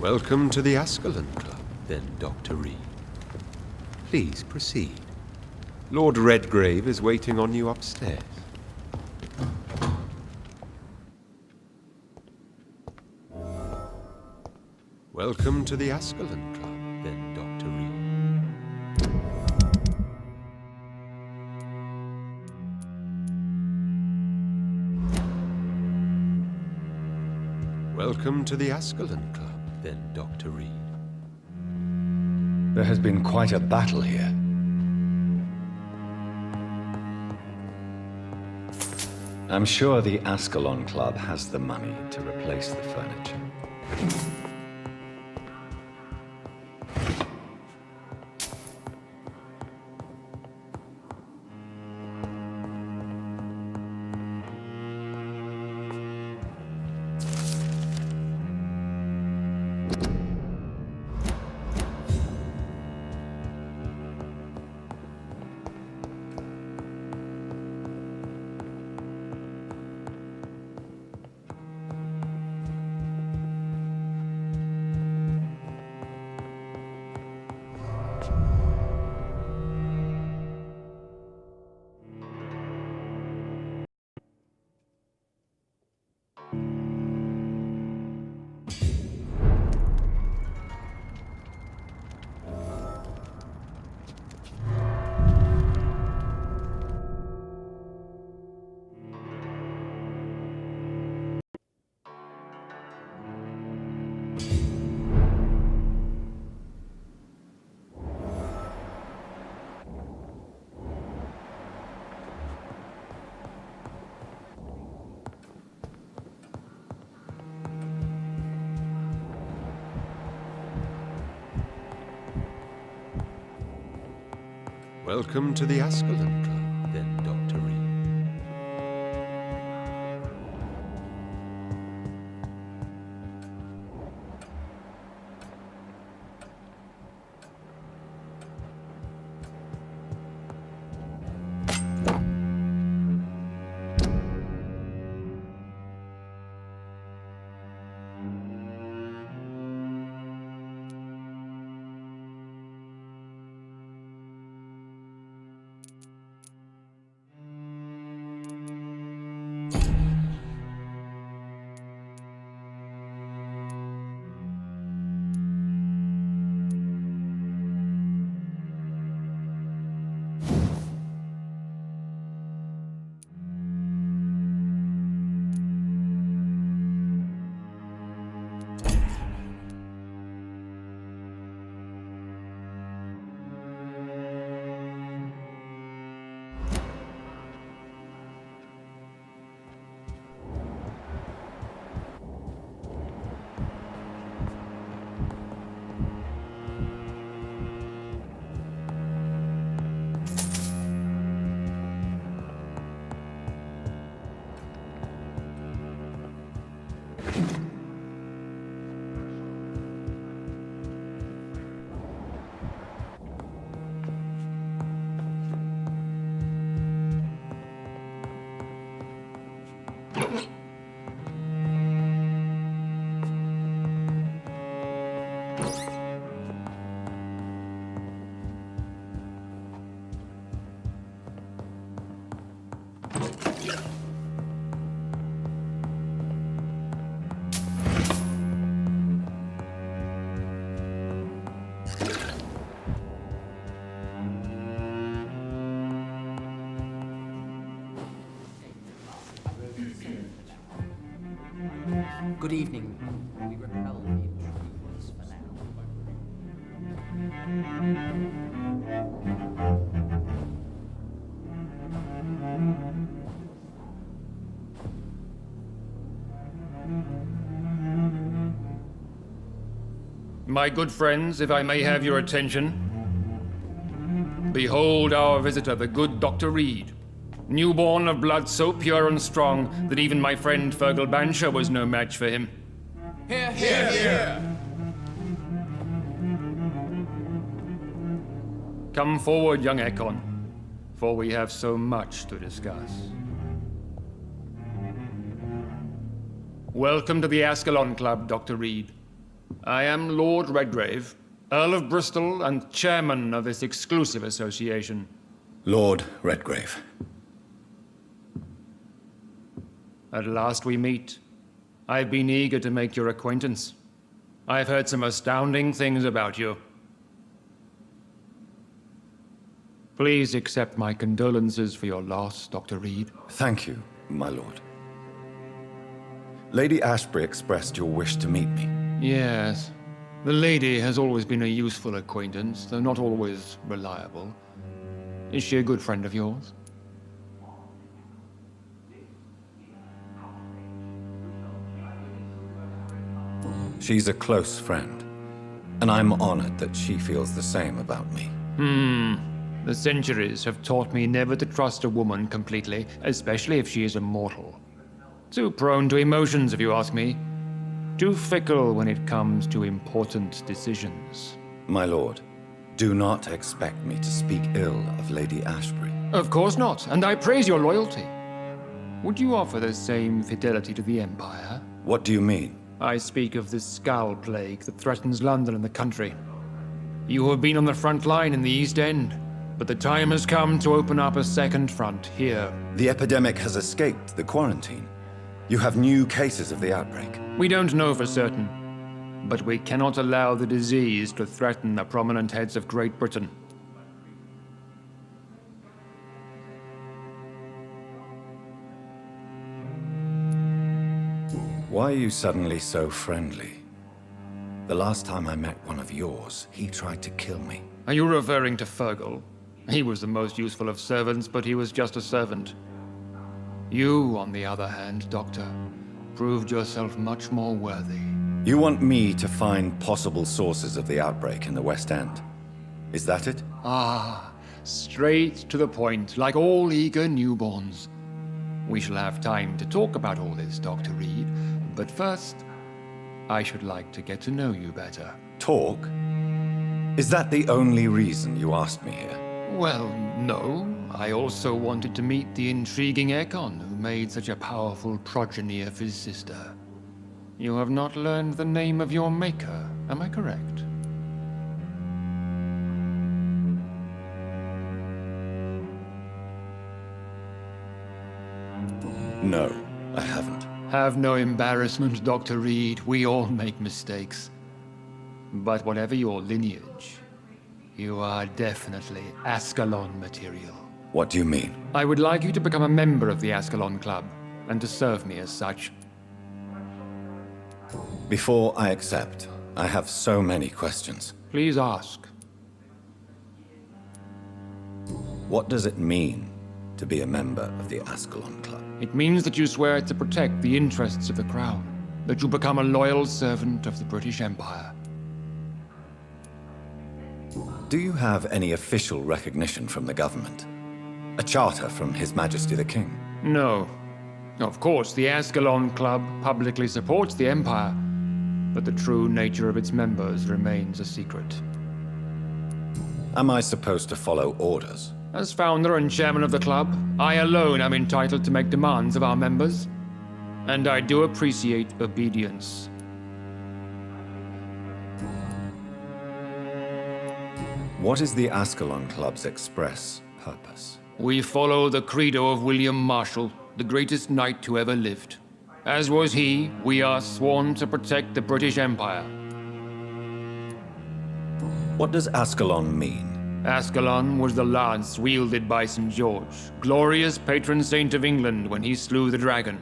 Welcome to the Ascalon Club, then, Dr. Reed. Please proceed. Lord Redgrave is waiting on you upstairs. Welcome to the Ascalon Club, then, Dr. Reed. Welcome to the Ascalon Club, then, Dr. Reed. There has been quite a battle here. I'm sure the Ascalon Club has the money to replace the furniture. Welcome to the Ascalon Club, then, Dr. Reed. Good evening. We repel the intruders for now. My good friends, if I may have your attention. Behold our visitor, the good Dr. Reed. Newborn of blood so pure and strong that even my friend Fergal Bansher was no match for him. Hear, hear, hear! Come forward, young Ekon, for we have so much to discuss. Welcome to the Ascalon Club, Dr. Reed. I am Lord Redgrave, Earl of Bristol and chairman of this exclusive association. Lord Redgrave. At last we meet. I've been eager to make your acquaintance. I've heard some astounding things about you. Please accept my condolences for your loss, Dr. Reed. Thank you, my lord. Lady Ashbury expressed your wish to meet me. Yes. The lady has always been a useful acquaintance, though not always reliable. Is she a good friend of yours? She's a close friend, and I'm honored that she feels the same about me. The centuries have taught me never to trust a woman completely, especially if she is a mortal. Too prone to emotions, if you ask me. Too fickle when it comes to important decisions. My lord, do not expect me to speak ill of Lady Ashbury. Of course not, and I praise your loyalty. Would you offer the same fidelity to the Empire? What do you mean? I speak of the Skull Plague that threatens London and the country. You have been on the front line in the East End, but the time has come to open up a second front here. The epidemic has escaped the quarantine. You have new cases of the outbreak. We don't know for certain, but we cannot allow the disease to threaten the prominent heads of Great Britain. Why are you suddenly so friendly? The last time I met one of yours, he tried to kill me. Are you referring to Fergal? He was the most useful of servants, but he was just a servant. You, on the other hand, Doctor, proved yourself much more worthy. You want me to find possible sources of the outbreak in the West End? Is that it? Ah, straight to the point, like all eager newborns. We shall have time to talk about all this, Dr. Reed, but first, I should like to get to know you better. Talk? Is that the only reason you asked me here? Well, no. I also wanted to meet the intriguing Ekon, who made such a powerful progeny of his sister. You have not learned the name of your maker, am I correct? No, I haven't. Have no embarrassment, Dr. Reed. We all make mistakes. But whatever your lineage, you are definitely Ascalon material. What do you mean? I would like you to become a member of the Ascalon Club, and to serve me as such. Before I accept, I have so many questions. Please ask. What does it mean to be a member of the Ascalon Club? It means that you swear to protect the interests of the Crown, that you become a loyal servant of the British Empire. Do you have any official recognition from the government? A charter from His Majesty the King? No. Of course, the Ascalon Club publicly supports the Empire, but the true nature of its members remains a secret. Am I supposed to follow orders? As founder and chairman of the club, I alone am entitled to make demands of our members, and I do appreciate obedience. What is the Ascalon Club's express purpose? We follow the credo of William Marshall, the greatest knight who ever lived. As was he, we are sworn to protect the British Empire. What does Ascalon mean? Ascalon was the lance wielded by St. George, glorious patron saint of England when he slew the dragon.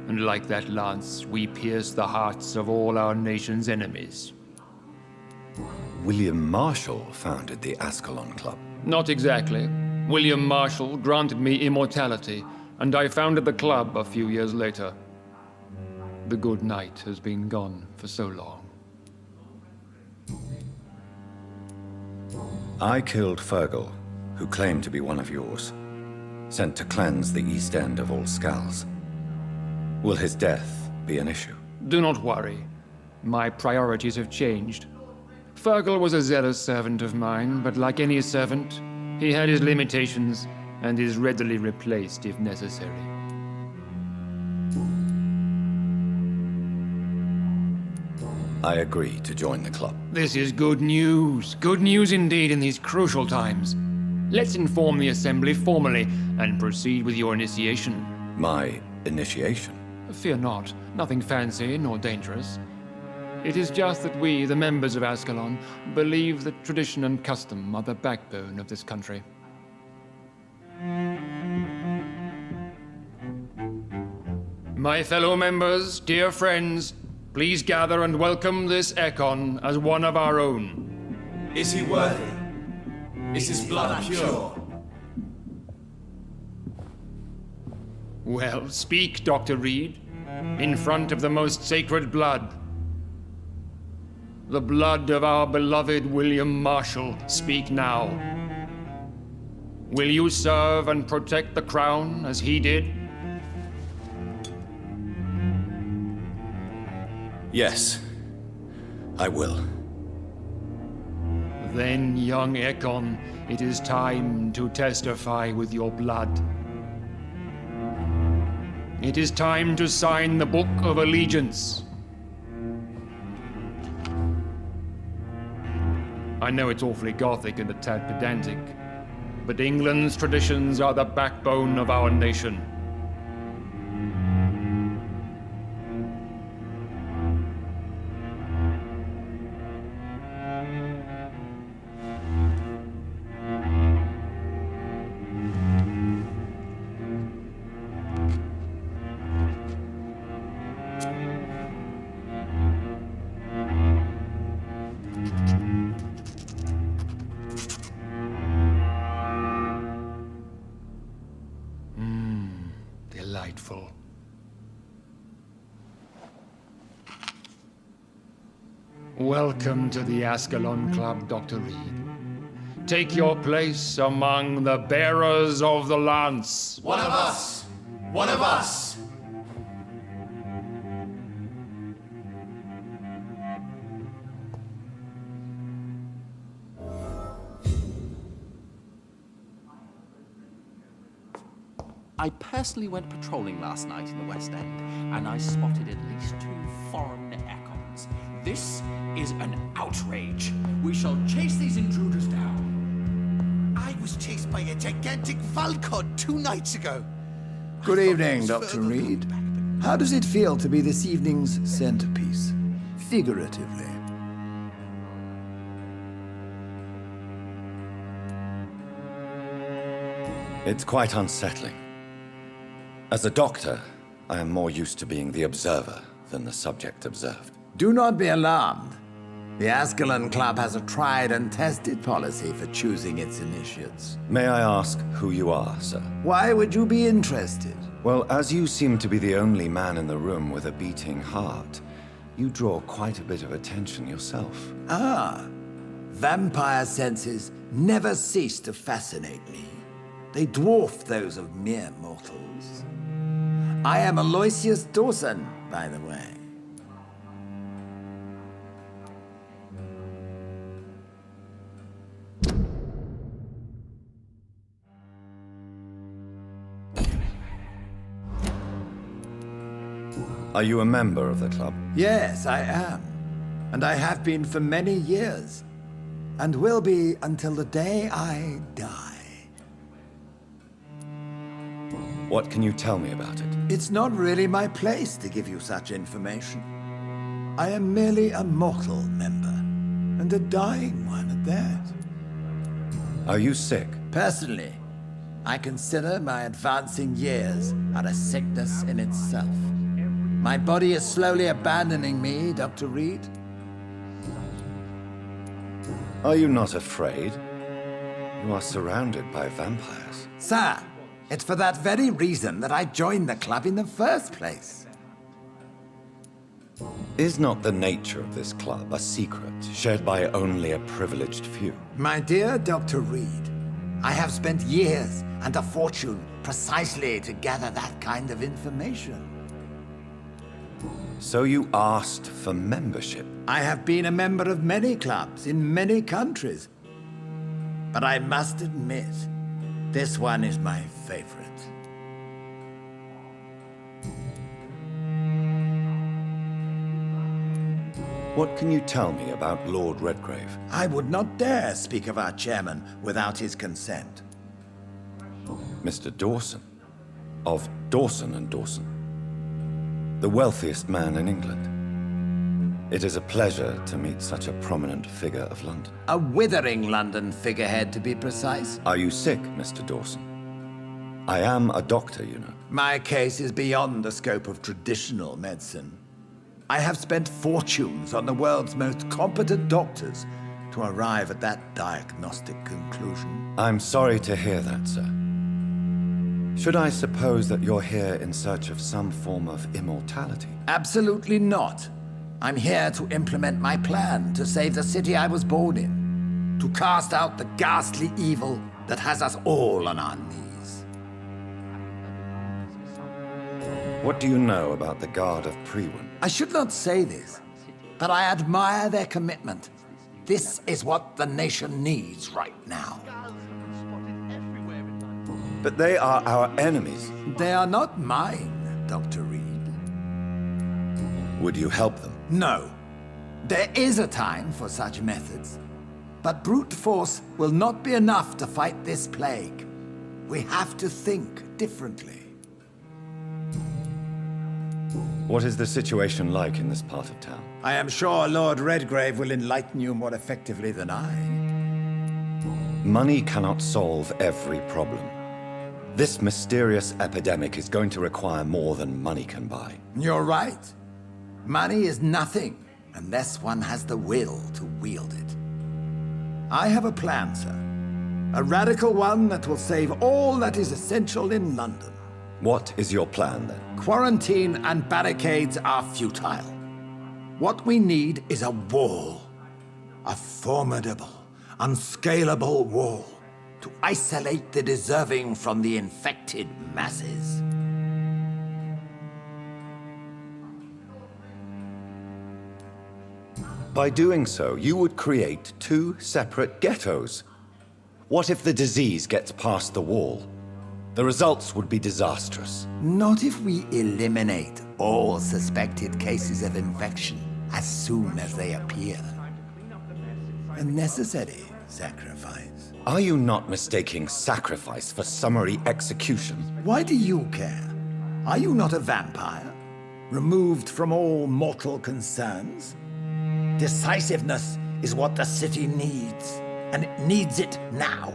And like that lance, we pierce the hearts of all our nation's enemies. William Marshall founded the Ascalon Club. Not exactly. William Marshall granted me immortality, and I founded the club a few years later. The good knight has been gone for so long. I killed Fergal, who claimed to be one of yours, sent to cleanse the East End of all skulls. Will his death be an issue? Do not worry. My priorities have changed. Fergal was a zealous servant of mine, but like any servant, he had his limitations and is readily replaced if necessary. I agree to join the club. This is good news. Good news indeed in these crucial times. Let's inform the Assembly formally and proceed with your initiation. My initiation? Fear not. Nothing fancy nor dangerous. It is just that we, the members of Ascalon, believe that tradition and custom are the backbone of this country. My fellow members, dear friends, please gather and welcome this Ekon as one of our own. Is he worthy? Is his blood pure? Well, speak, Dr. Reed, in front of the most sacred blood. The blood of our beloved William Marshall, speak now. Will you serve and protect the crown as he did? Yes, I will. Then, young Ekon, it is time to testify with your blood. It is time to sign the Book of Allegiance. I know it's awfully gothic and a tad pedantic, but England's traditions are the backbone of our nation. Delightful. Welcome to the Ascalon Club, Dr. Reed. Take your place among the bearers of the lance. One of us! One of us! I personally went patrolling last night in the West End, and I spotted at least 2 foreign Ekons. This is an outrage. We shall chase these intruders down. I was chased by a gigantic Valcod 2 nights ago. Good evening, Dr. Reed. How does it feel to be this evening's centerpiece, figuratively? It's quite unsettling. As a doctor, I am more used to being the observer than the subject observed. Do not be alarmed. The Ascalon Club has a tried and tested policy for choosing its initiates. May I ask who you are, sir? Why would you be interested? Well, as you seem to be the only man in the room with a beating heart, you draw quite a bit of attention yourself. Ah, vampire senses never cease to fascinate me. They dwarf those of mere mortals. I am Aloysius Dawson, by the way. Are you a member of the club? Yes, I am. And I have been for many years. And will be until the day I die. What can you tell me about it? It's not really my place to give you such information. I am merely a mortal member, and a dying one at that. Are you sick? Personally, I consider my advancing years are a sickness in itself. My body is slowly abandoning me, Dr. Reed. Are you not afraid? You are surrounded by vampires. Sir, it's for that very reason that I joined the club in the first place. Is not the nature of this club a secret shared by only a privileged few? My dear Dr. Reed, I have spent years and a fortune precisely to gather that kind of information. So you asked for membership? I have been a member of many clubs in many countries. But I must admit, this one is my favorite. What can you tell me about Lord Redgrave? I would not dare speak of our chairman without his consent. Mr. Dawson, of Dawson and Dawson, the wealthiest man in England. It is a pleasure to meet such a prominent figure of London. A withering London figurehead, to be precise. Are you sick, Mr. Dawson? I am a doctor, you know. My case is beyond the scope of traditional medicine. I have spent fortunes on the world's most competent doctors to arrive at that diagnostic conclusion. I'm sorry to hear that, sir. Should I suppose that you're here in search of some form of immortality? Absolutely not. I'm here to implement my plan to save the city I was born in, to cast out the ghastly evil that has us all on our knees. What do you know about the Guard of Priwen? I should not say this, but I admire their commitment. This is what the nation needs right now. But they are our enemies. They are not mine, Dr. Reed. Would you help them? No. There is a time for such methods. But brute force will not be enough to fight this plague. We have to think differently. What is the situation like in this part of town? I am sure Lord Redgrave will enlighten you more effectively than I. Money cannot solve every problem. This mysterious epidemic is going to require more than money can buy. You're right. Money is nothing unless one has the will to wield it. I have a plan, sir. A radical one that will save all that is essential in London. What is your plan, then? Quarantine and barricades are futile. What we need is a wall. A formidable, unscalable wall to isolate the deserving from the infected masses. By doing so, you would create two separate ghettos. What if the disease gets past the wall? The results would be disastrous. Not if we eliminate all suspected cases of infection as soon as they appear. A necessary sacrifice. Are you not mistaking sacrifice for summary execution? Why do you care? Are you not a vampire? Removed from all mortal concerns? Decisiveness is what the city needs, and it needs it now.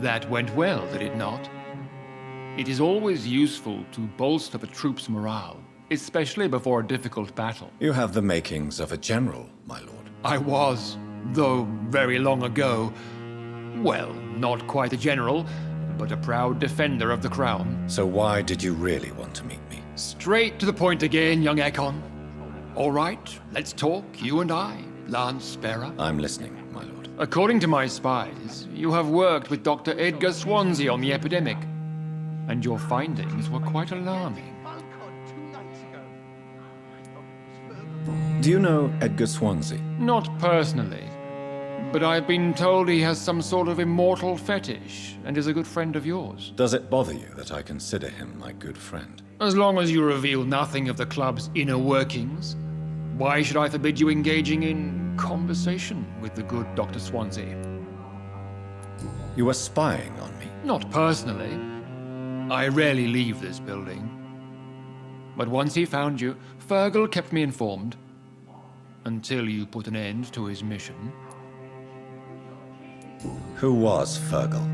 That went well, did it not? It is always useful to bolster the troops' morale, especially before a difficult battle. You have the makings of a general, my lord. I was, though very long ago. Well, not quite a general, but a proud defender of the crown. So why did you really want to meet me? Straight to the point again, young Ekon. All right, let's talk, you and I, Lance Sparrow. I'm listening, my lord. According to my spies, you have worked with Dr. Edgar Swansea on the epidemic, and your findings were quite alarming. Do you know Edgar Swansea? Not personally, but I've been told he has some sort of immortal fetish and is a good friend of yours. Does it bother you that I consider him my good friend? As long as you reveal nothing of the club's inner workings, why should I forbid you engaging in conversation with the good Dr. Swansea? You were spying on me? Not personally. I rarely leave this building. But once he found you, Fergal kept me informed. Until you put an end to his mission. Who was Fergal?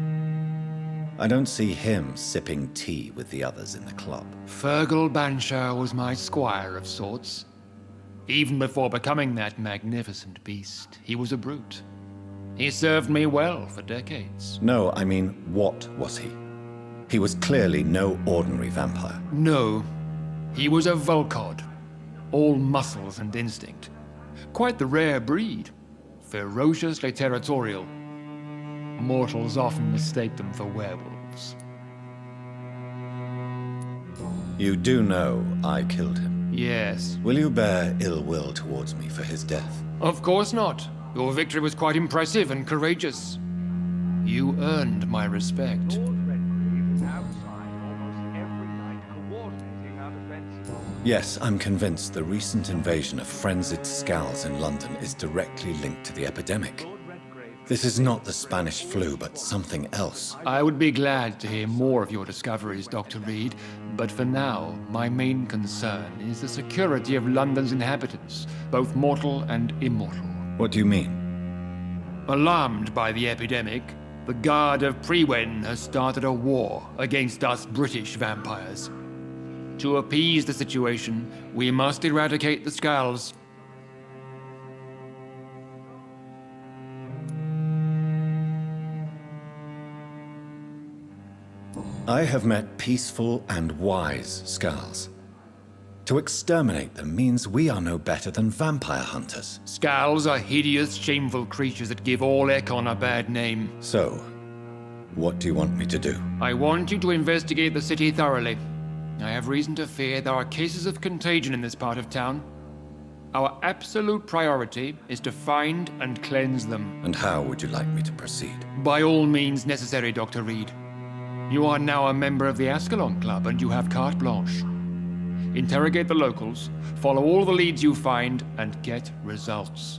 I don't see him sipping tea with the others in the club. Fergal Banshire was my squire of sorts. Even before becoming that magnificent beast, he was a brute. He served me well for decades. No, I mean, what was he? He was clearly no ordinary vampire. No, he was a Volcod. All muscles and instinct. Quite the rare breed. Ferociously territorial. Mortals often mistake them for werewolves. You do know I killed him? Yes. Will you bear ill will towards me for his death? Of course not. Your victory was quite impressive and courageous. You earned my respect. Yes, I'm convinced the recent invasion of frenzied Skulls in London is directly linked to the epidemic. This is not the Spanish flu, but something else. I would be glad to hear more of your discoveries, Dr. Reed, but for now, my main concern is the security of London's inhabitants, both mortal and immortal. What do you mean? Alarmed by the epidemic, the Guard of Prewen has started a war against us British vampires. To appease the situation, we must eradicate the Skulls. I have met peaceful and wise Skulls. To exterminate them means we are no better than vampire hunters. Skulls are hideous, shameful creatures that give all Ekon a bad name. So, what do you want me to do? I want you to investigate the city thoroughly. I have reason to fear there are cases of contagion in this part of town. Our absolute priority is to find and cleanse them. And how would you like me to proceed? By all means necessary, Dr. Reed. You are now a member of the Ascalon Club and you have carte blanche. Interrogate the locals, follow all the leads you find, and get results.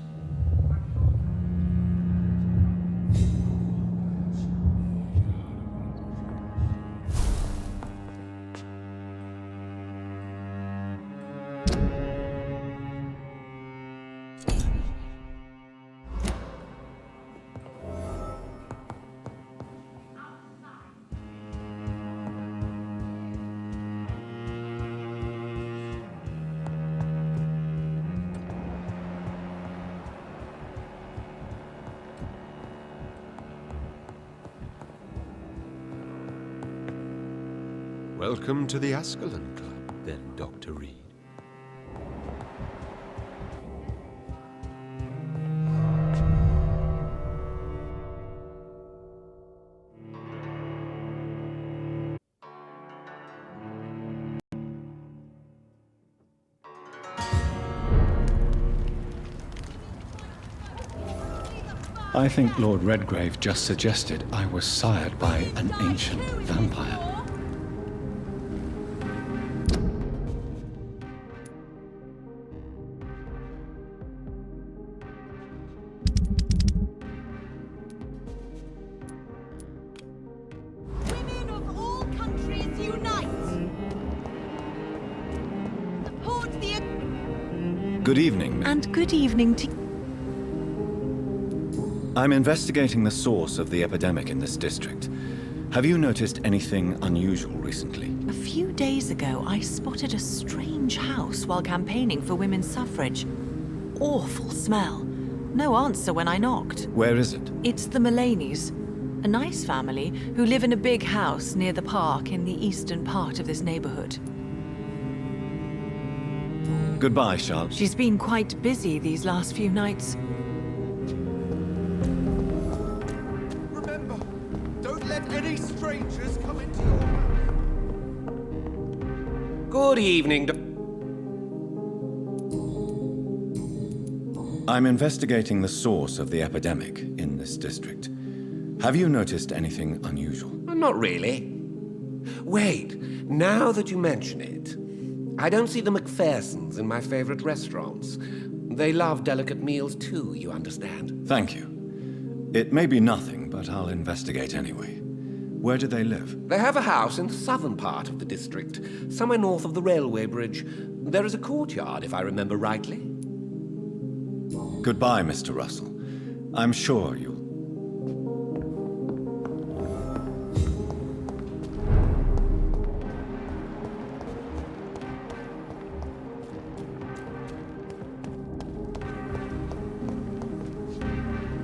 Welcome to the Ascalon Club, then, Dr. Reed. I think Lord Redgrave just suggested I was sired by an ancient vampire. Women of all countries unite! Support the... Good evening. And good evening to... I'm investigating the source of the epidemic in this district. Have you noticed anything unusual recently? A few days ago, I spotted a strange house while campaigning for women's suffrage. Awful smell. No answer when I knocked. Where is it? It's the Mullaneys, a nice family who live in a big house near the park in the eastern part of this neighborhood. Goodbye, Charlotte. She's been quite busy these last few nights. Remember, don't let any strangers come into your home. Good evening, I'm investigating the source of the epidemic in this district. Have you noticed anything unusual? Not really. Wait, now that you mention it, I don't see the McPhersons in my favorite restaurants. They love delicate meals too, you understand. Thank you. It may be nothing, but I'll investigate anyway. Where do they live? They have a house in the southern part of the district, somewhere north of the railway bridge. There is a courtyard, if I remember rightly. Goodbye, Mr. Russell. I'm sure you'll...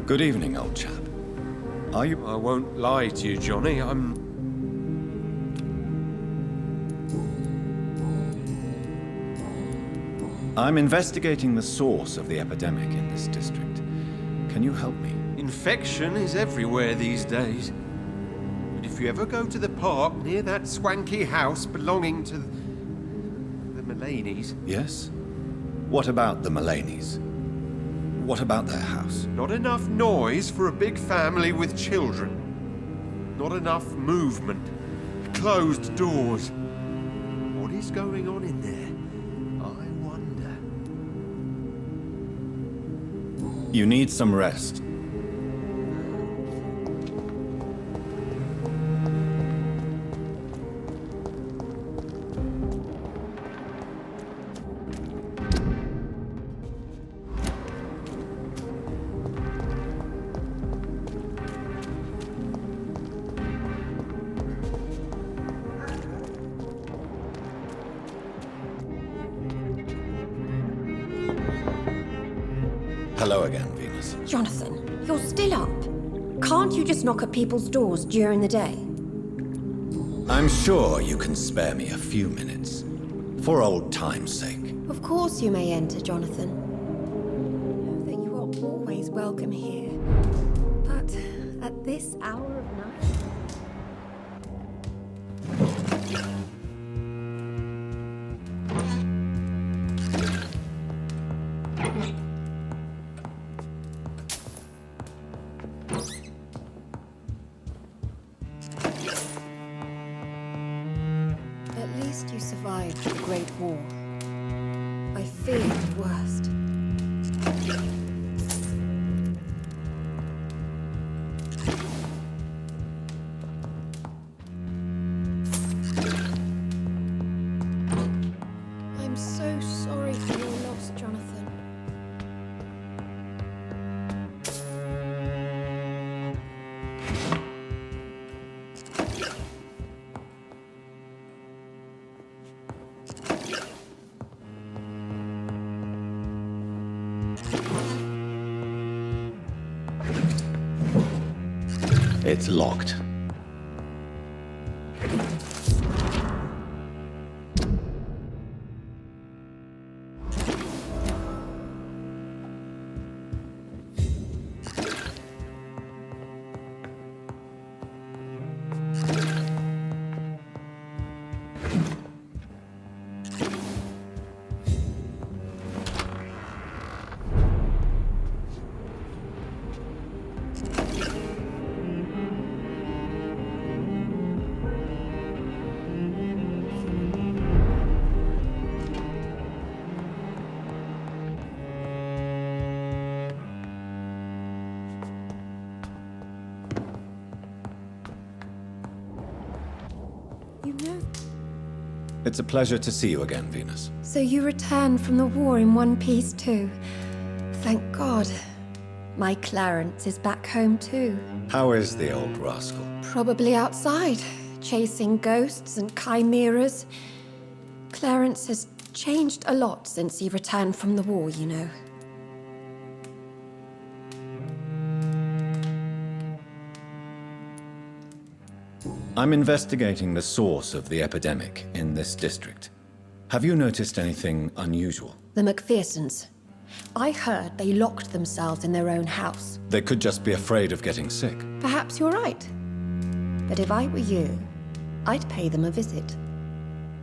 Good evening, old chap. Are you... I won't lie to you, Johnny. I'm investigating the source of the epidemic in this district. Can you help me? Infection is everywhere these days. But if you ever go to the park near that swanky house belonging to the Mullaneys... Yes? What about the Mullaneys? What about their house? Not enough noise for a big family with children. Not enough movement. Closed doors. What is going on in there? I wonder. You need some rest. Hello again, Venus. Jonathan, you're still up. Can't you just knock at people's doors during the day? I'm sure you can spare me a few minutes. For old time's sake. Of course you may enter, Jonathan. Know that you are always welcome here. But at this hour of night... At least you survived the Great War. I feared the worst. I'm so sorry for your loss, Jonathan. It's locked. You know... It's a pleasure to see you again, Venus. So you returned from the war in one piece too. Thank God. My Clarence is back home too. How is the old rascal? Probably outside, chasing ghosts and chimeras. Clarence has changed a lot since he returned from the war, you know. I'm investigating the source of the epidemic in this district. Have you noticed anything unusual? The McPhersons. I heard they locked themselves in their own house. They could just be afraid of getting sick. Perhaps you're right. But if I were you, I'd pay them a visit.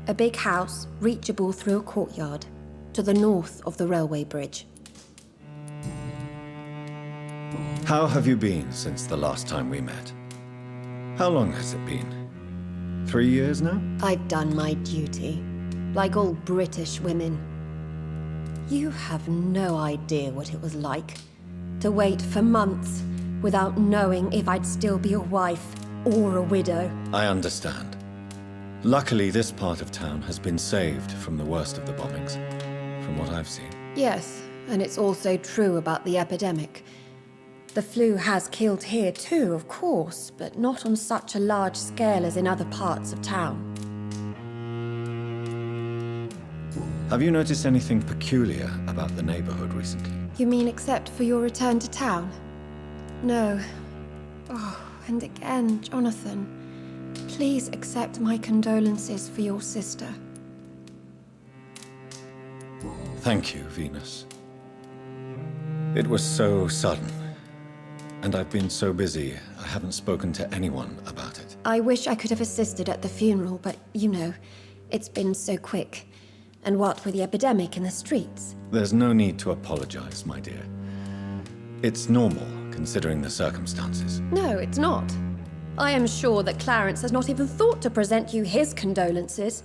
A big house, reachable through a courtyard, to the north of the railway bridge. How have you been since the last time we met? How long has it been? 3 years now? I've done my duty, like all British women. You have no idea what it was like to wait for months without knowing if I'd still be a wife or a widow. I understand. Luckily, this part of town has been saved from the worst of the bombings, from what I've seen. Yes, and it's also true about the epidemic. The flu has killed here too, of course, but not on such a large scale as in other parts of town. Have you noticed anything peculiar about the neighborhood recently? You mean except for your return to town? No. Oh, and again, Jonathan, please accept my condolences for your sister. Thank you, Venus. It was so sudden, and I've been so busy, I haven't spoken to anyone about it. I wish I could have assisted at the funeral, but you know, it's been so quick. And what with the epidemic in the streets? There's no need to apologize, my dear. It's normal, considering the circumstances. No, it's not. I am sure that Clarence has not even thought to present you his condolences.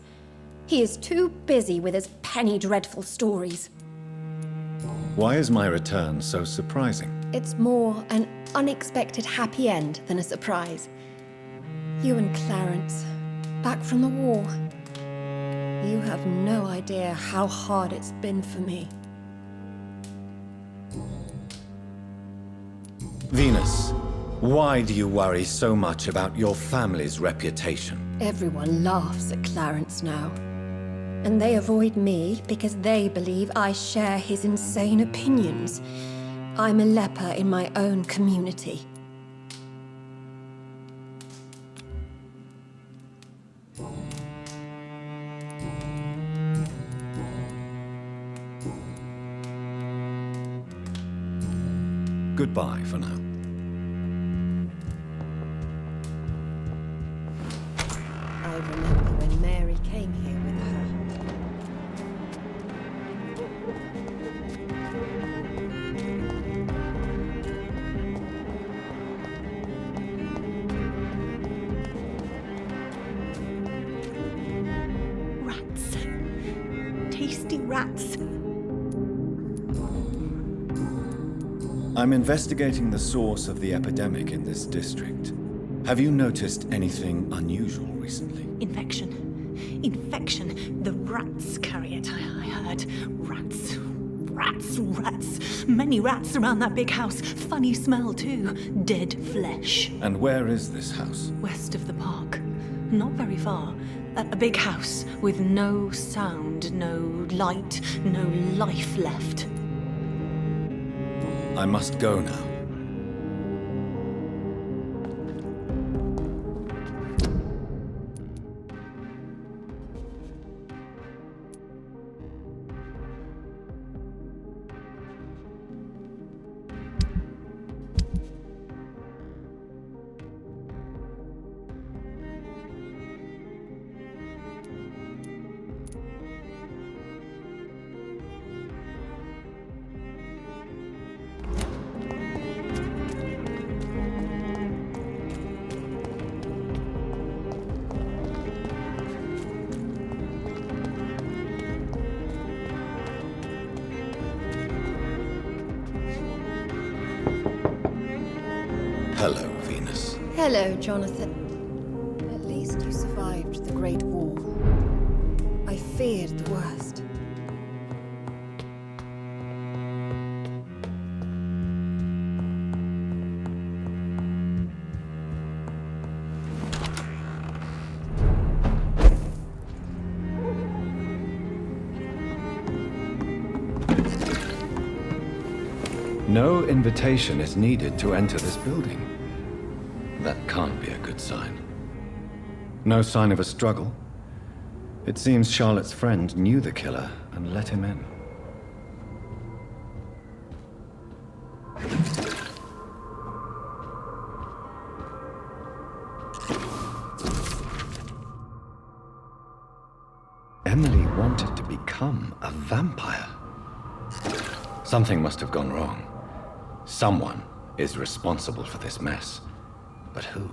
He is too busy with his penny dreadful stories. Why is my return so surprising? It's more an unexpected happy end than a surprise. You and Clarence, back from the war. You have no idea how hard it's been for me. Venus, why do you worry so much about your family's reputation? Everyone laughs at Clarence now. And they avoid me because they believe I share his insane opinions. I'm a leper in my own community. Goodbye for now. I remember when Mary came here with her. Rats. Tasty rats. I'm investigating the source of the epidemic in this district. Have you noticed anything unusual recently? Infection. Infection. The rats carry it, I heard. Rats. Rats, rats. Many rats around that big house. Funny smell, too. Dead flesh. And where is this house? West of the park. Not very far. A big house with no sound, no light, no life left. I must go now. Hello, Venus. Hello, Jonathan. At least you survived the Great War. I feared the worst. No invitation is needed to enter this building. That can't be a good sign. No sign of a struggle. It seems Charlotte's friend knew the killer and let him in. Emily wanted to become a vampire. Something must have gone wrong. Someone is responsible for this mess. But who?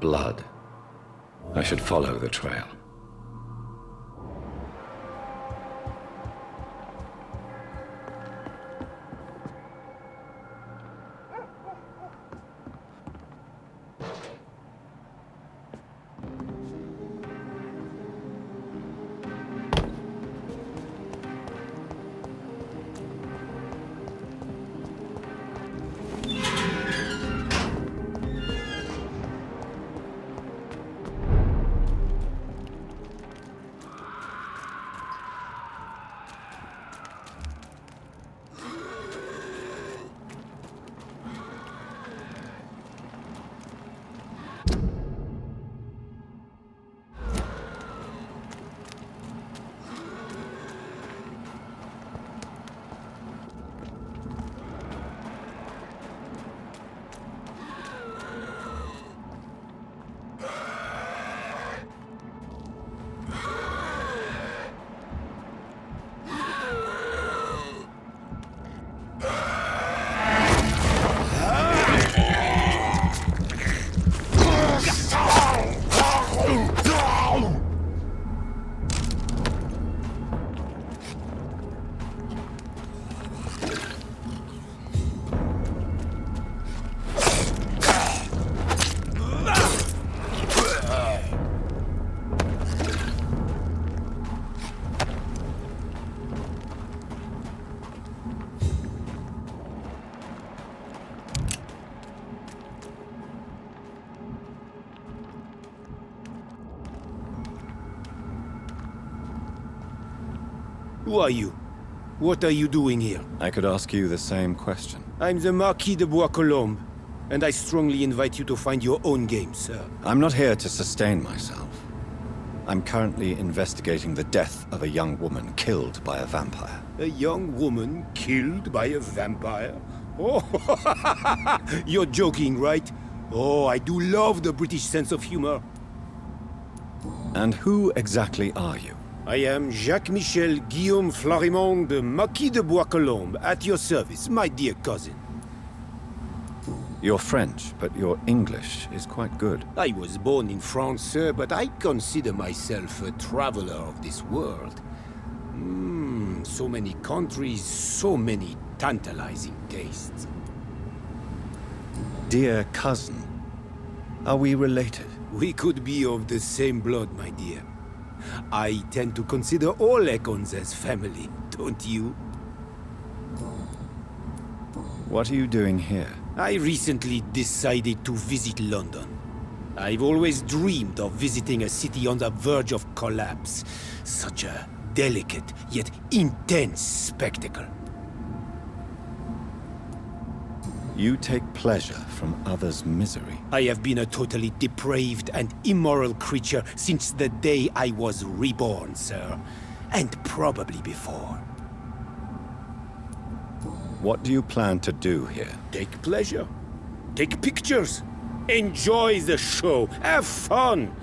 blood. I should follow the trail. Who are you? What are you doing here? I could ask you the same question. I'm the Marquis de Bois-Colombes, and I strongly invite you to find your own game, sir. I'm not here to sustain myself. I'm currently investigating the death of a young woman killed by a vampire. A young woman killed by a vampire? Oh, you're joking, right? Oh, I do love the British sense of humor. And who exactly are you? I am Jacques-Michel Guillaume Florimond de Marquis de Bois-Colombes, at your service, my dear cousin. You're French, but your English is quite good. I was born in France, sir, but I consider myself a traveler of this world. So many countries, so many tantalizing tastes. Dear cousin, are we related? We could be of the same blood, my dear. I tend to consider all Econs as family, don't you? What are you doing here? I recently decided to visit London. I've always dreamed of visiting a city on the verge of collapse. Such a delicate yet intense spectacle. You take pleasure from others' misery. I have been a totally depraved and immoral creature since the day I was reborn, sir. And probably before. What do you plan to do here? Take pleasure. Take pictures. Enjoy the show. Have fun.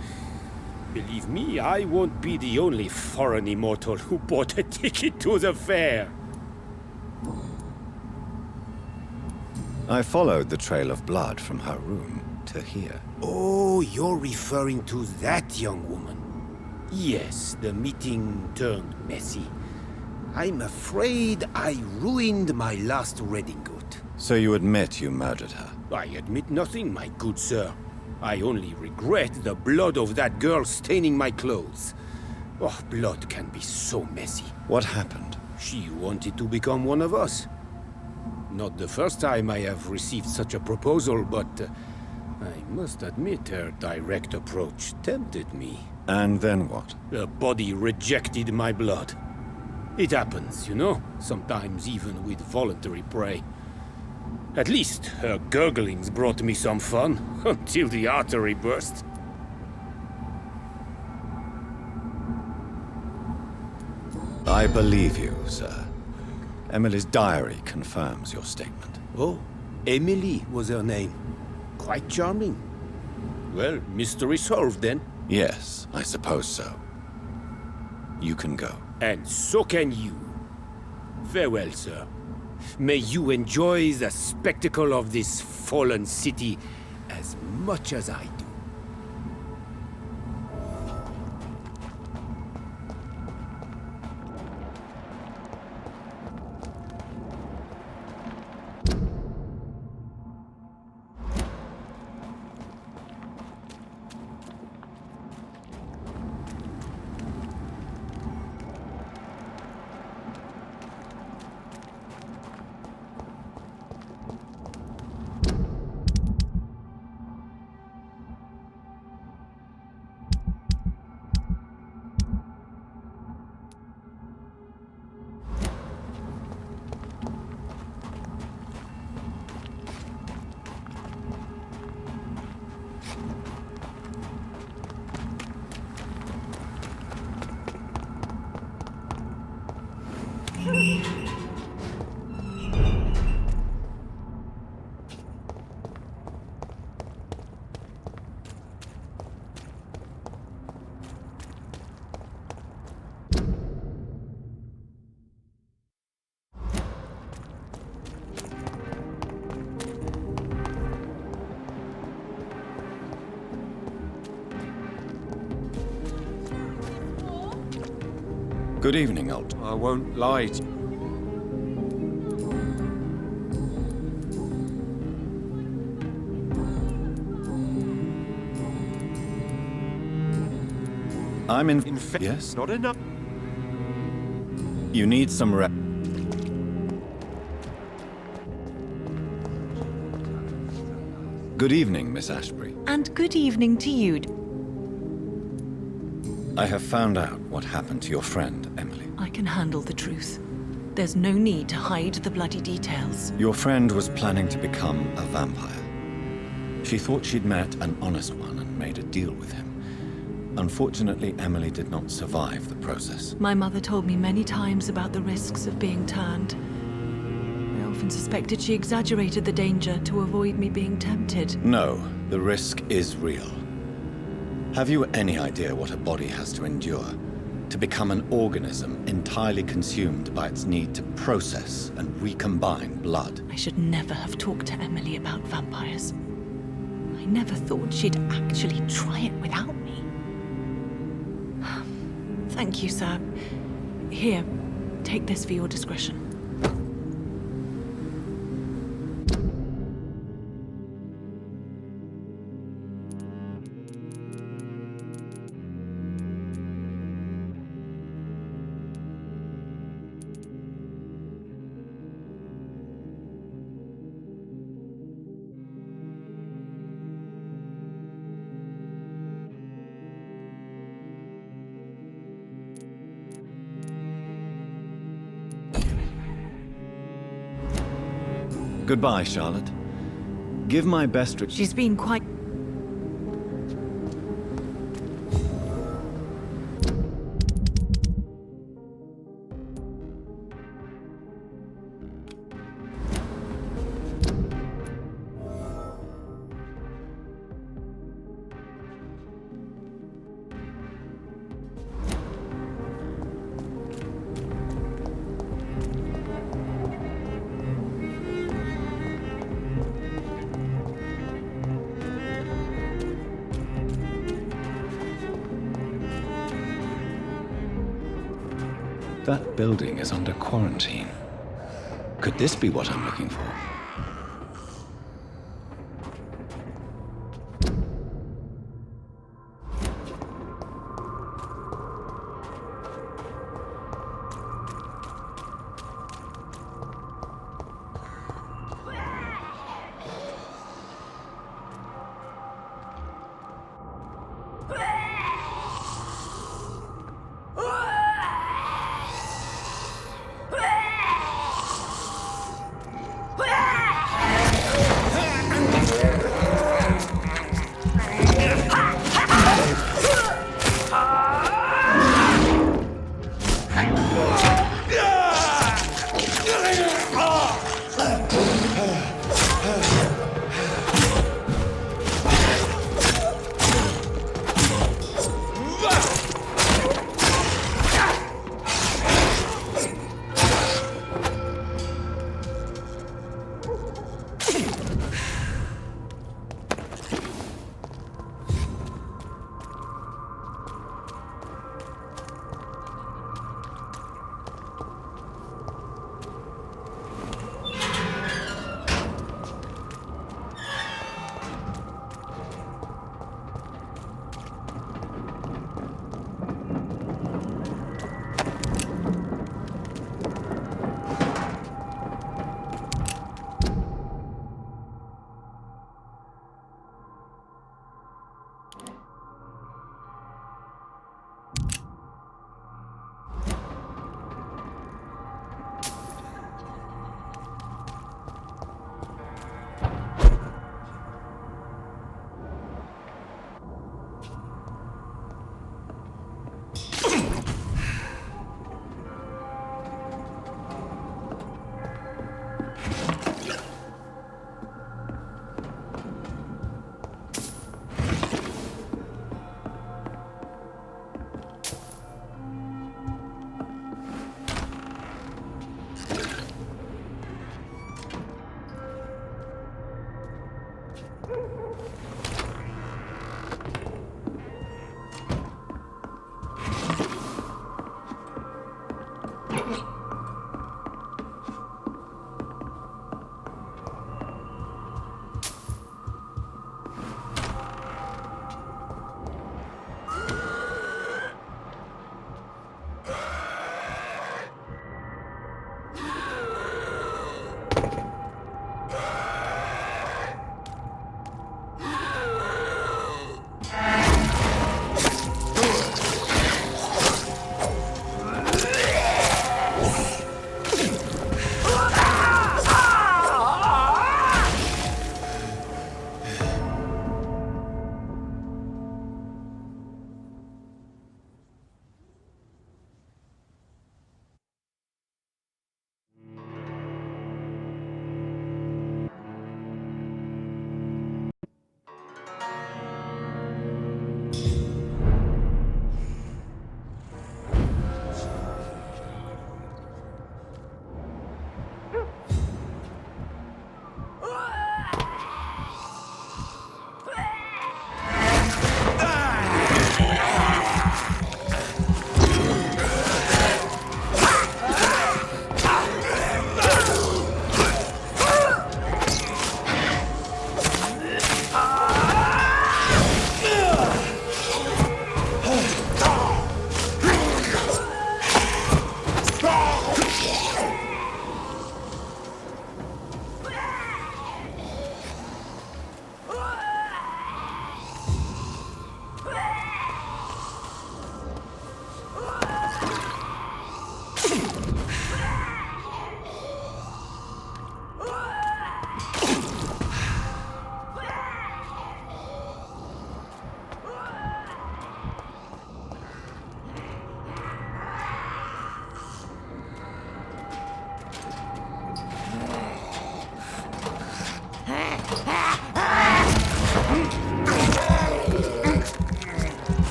Believe me, I won't be the only foreign immortal who bought a ticket to the fair. I followed the trail of blood from her room to here. Oh, you're referring to that young woman. Yes, the meeting turned messy. I'm afraid I ruined my last redingote. So you admit you murdered her? I admit nothing, my good sir. I only regret the blood of that girl staining my clothes. Oh, blood can be so messy. What happened? She wanted to become one of us. Not the first time I have received such a proposal, but I must admit her direct approach tempted me. And then what? Her body rejected my blood. It happens, you know, sometimes even with voluntary prey. At least her gurglings brought me some fun, until the artery burst. I believe you, sir. Emily's diary confirms your statement. Oh, Emily was her name. Quite charming. Well, mystery solved then. Yes, I suppose so. You can go. And so can you. Farewell, sir. May you enjoy the spectacle of this fallen city as much as I do. Good evening, old. I won't lie to you. I'm in. Yes? Not enough. You need some rest. Good evening, Miss Ashbury. And good evening to you. I have found out what happened to your friend, Emily. I can handle the truth. There's no need to hide the bloody details. Your friend was planning to become a vampire. She thought she'd met an honest one and made a deal with him. Unfortunately, Emily did not survive the process. My mother told me many times about the risks of being turned. I often suspected she exaggerated the danger to avoid me being tempted. No, the risk is real. Have you any idea what a body has to endure to become an organism entirely consumed by its need to process and recombine blood? I should never have talked to Emily about vampires. I never thought she'd actually try it without me. Thank you, sir. Here, take this for your discretion. Goodbye, Charlotte. Give my best. She's been quite... That building is under quarantine. Could this be what I'm looking for? Ah!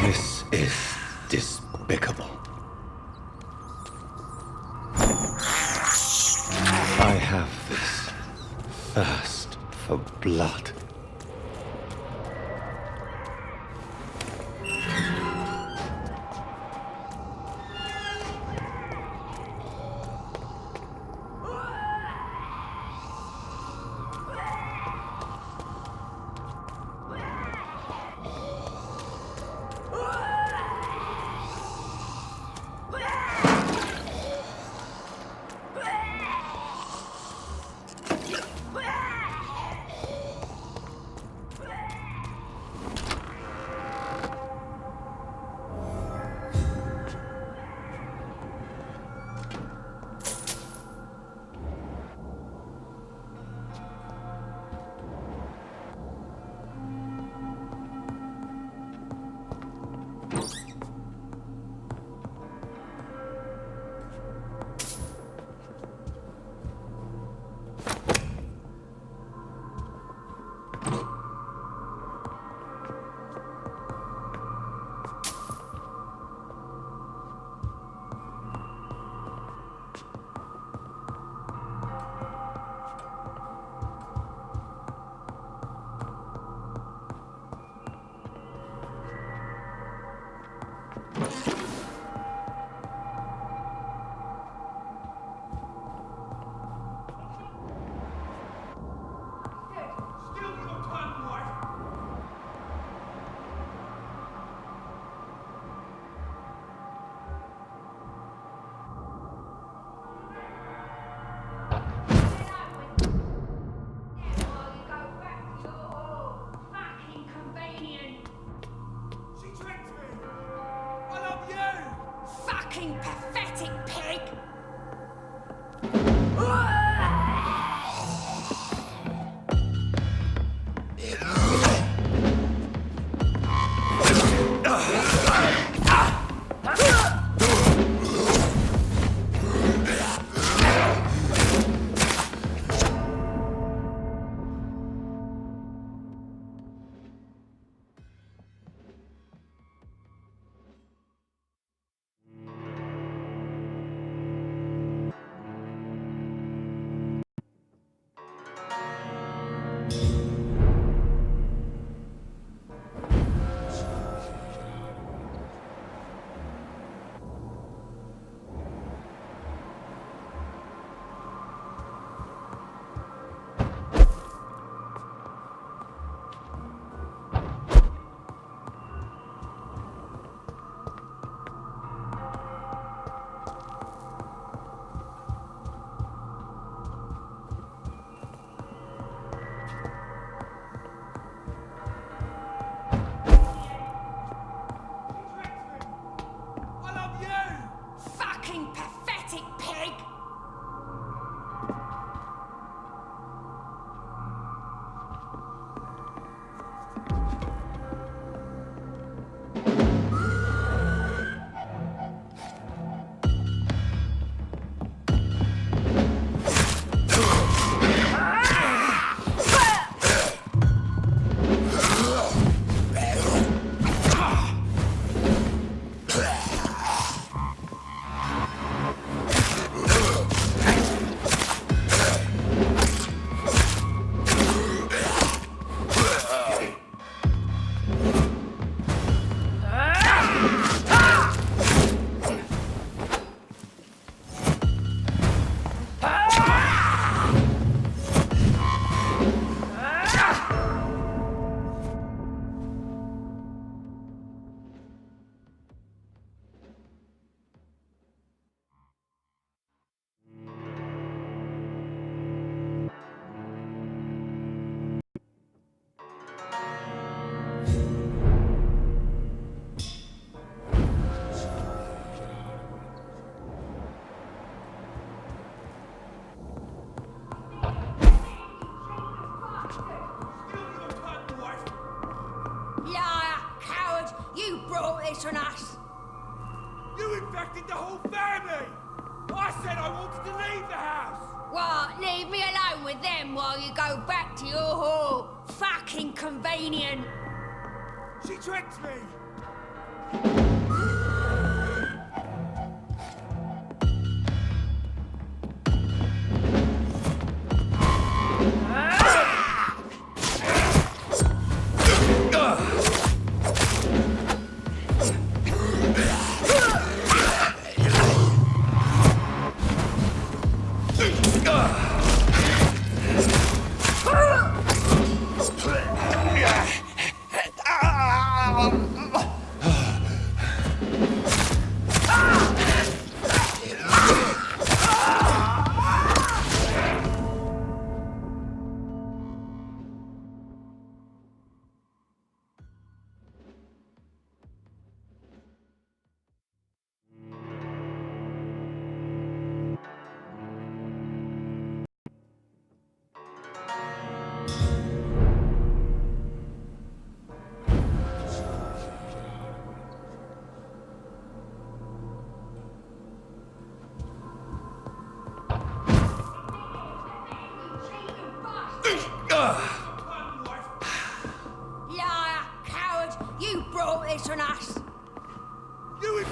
This is despicable. I have this thirst for blood. Pathetic pig! this on us? You infected the whole family! I said I wanted to leave the house! What, leave me alone with them while you go back to your hall? Fucking convenient. She tricked me! Liar, coward! You brought this on us! You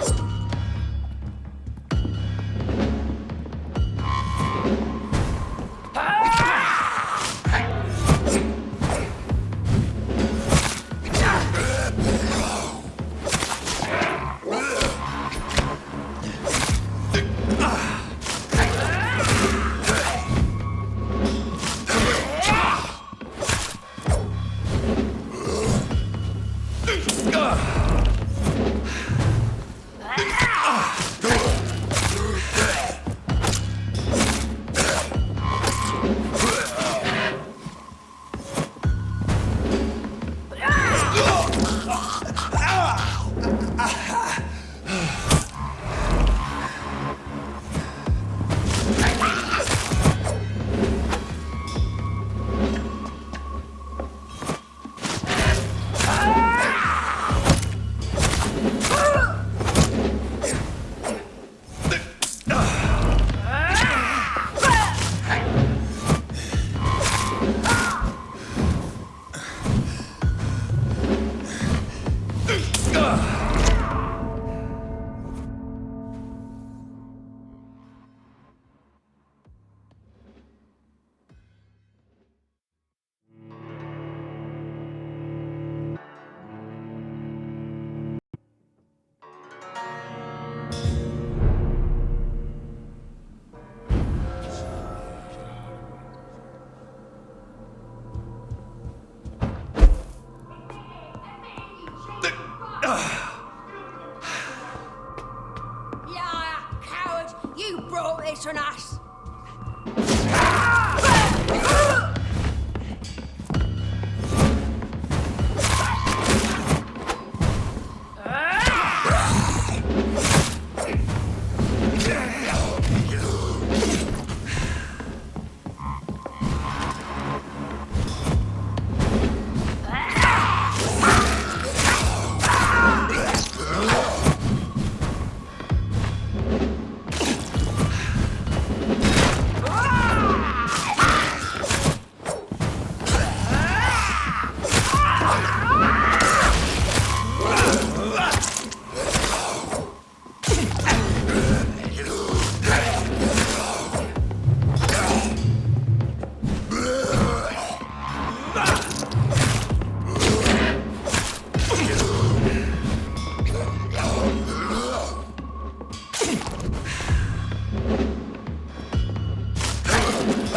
Liar, coward! You brought this on us!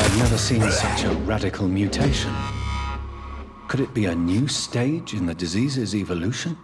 I've never seen such a radical mutation. Could it be a new stage in the disease's evolution?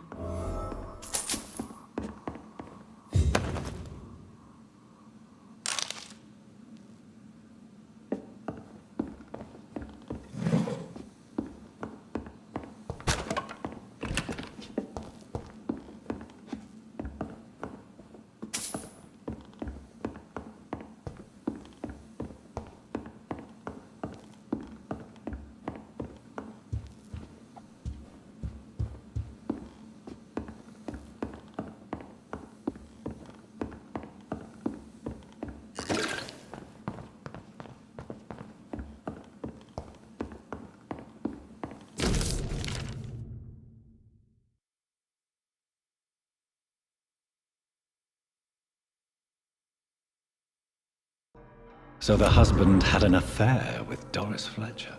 So the husband had an affair with Doris Fletcher.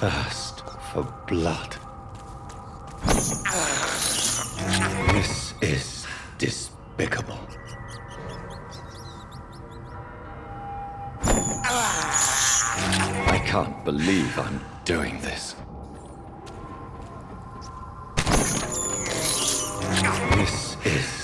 thirst for blood. This is despicable. I can't believe I'm doing this. This is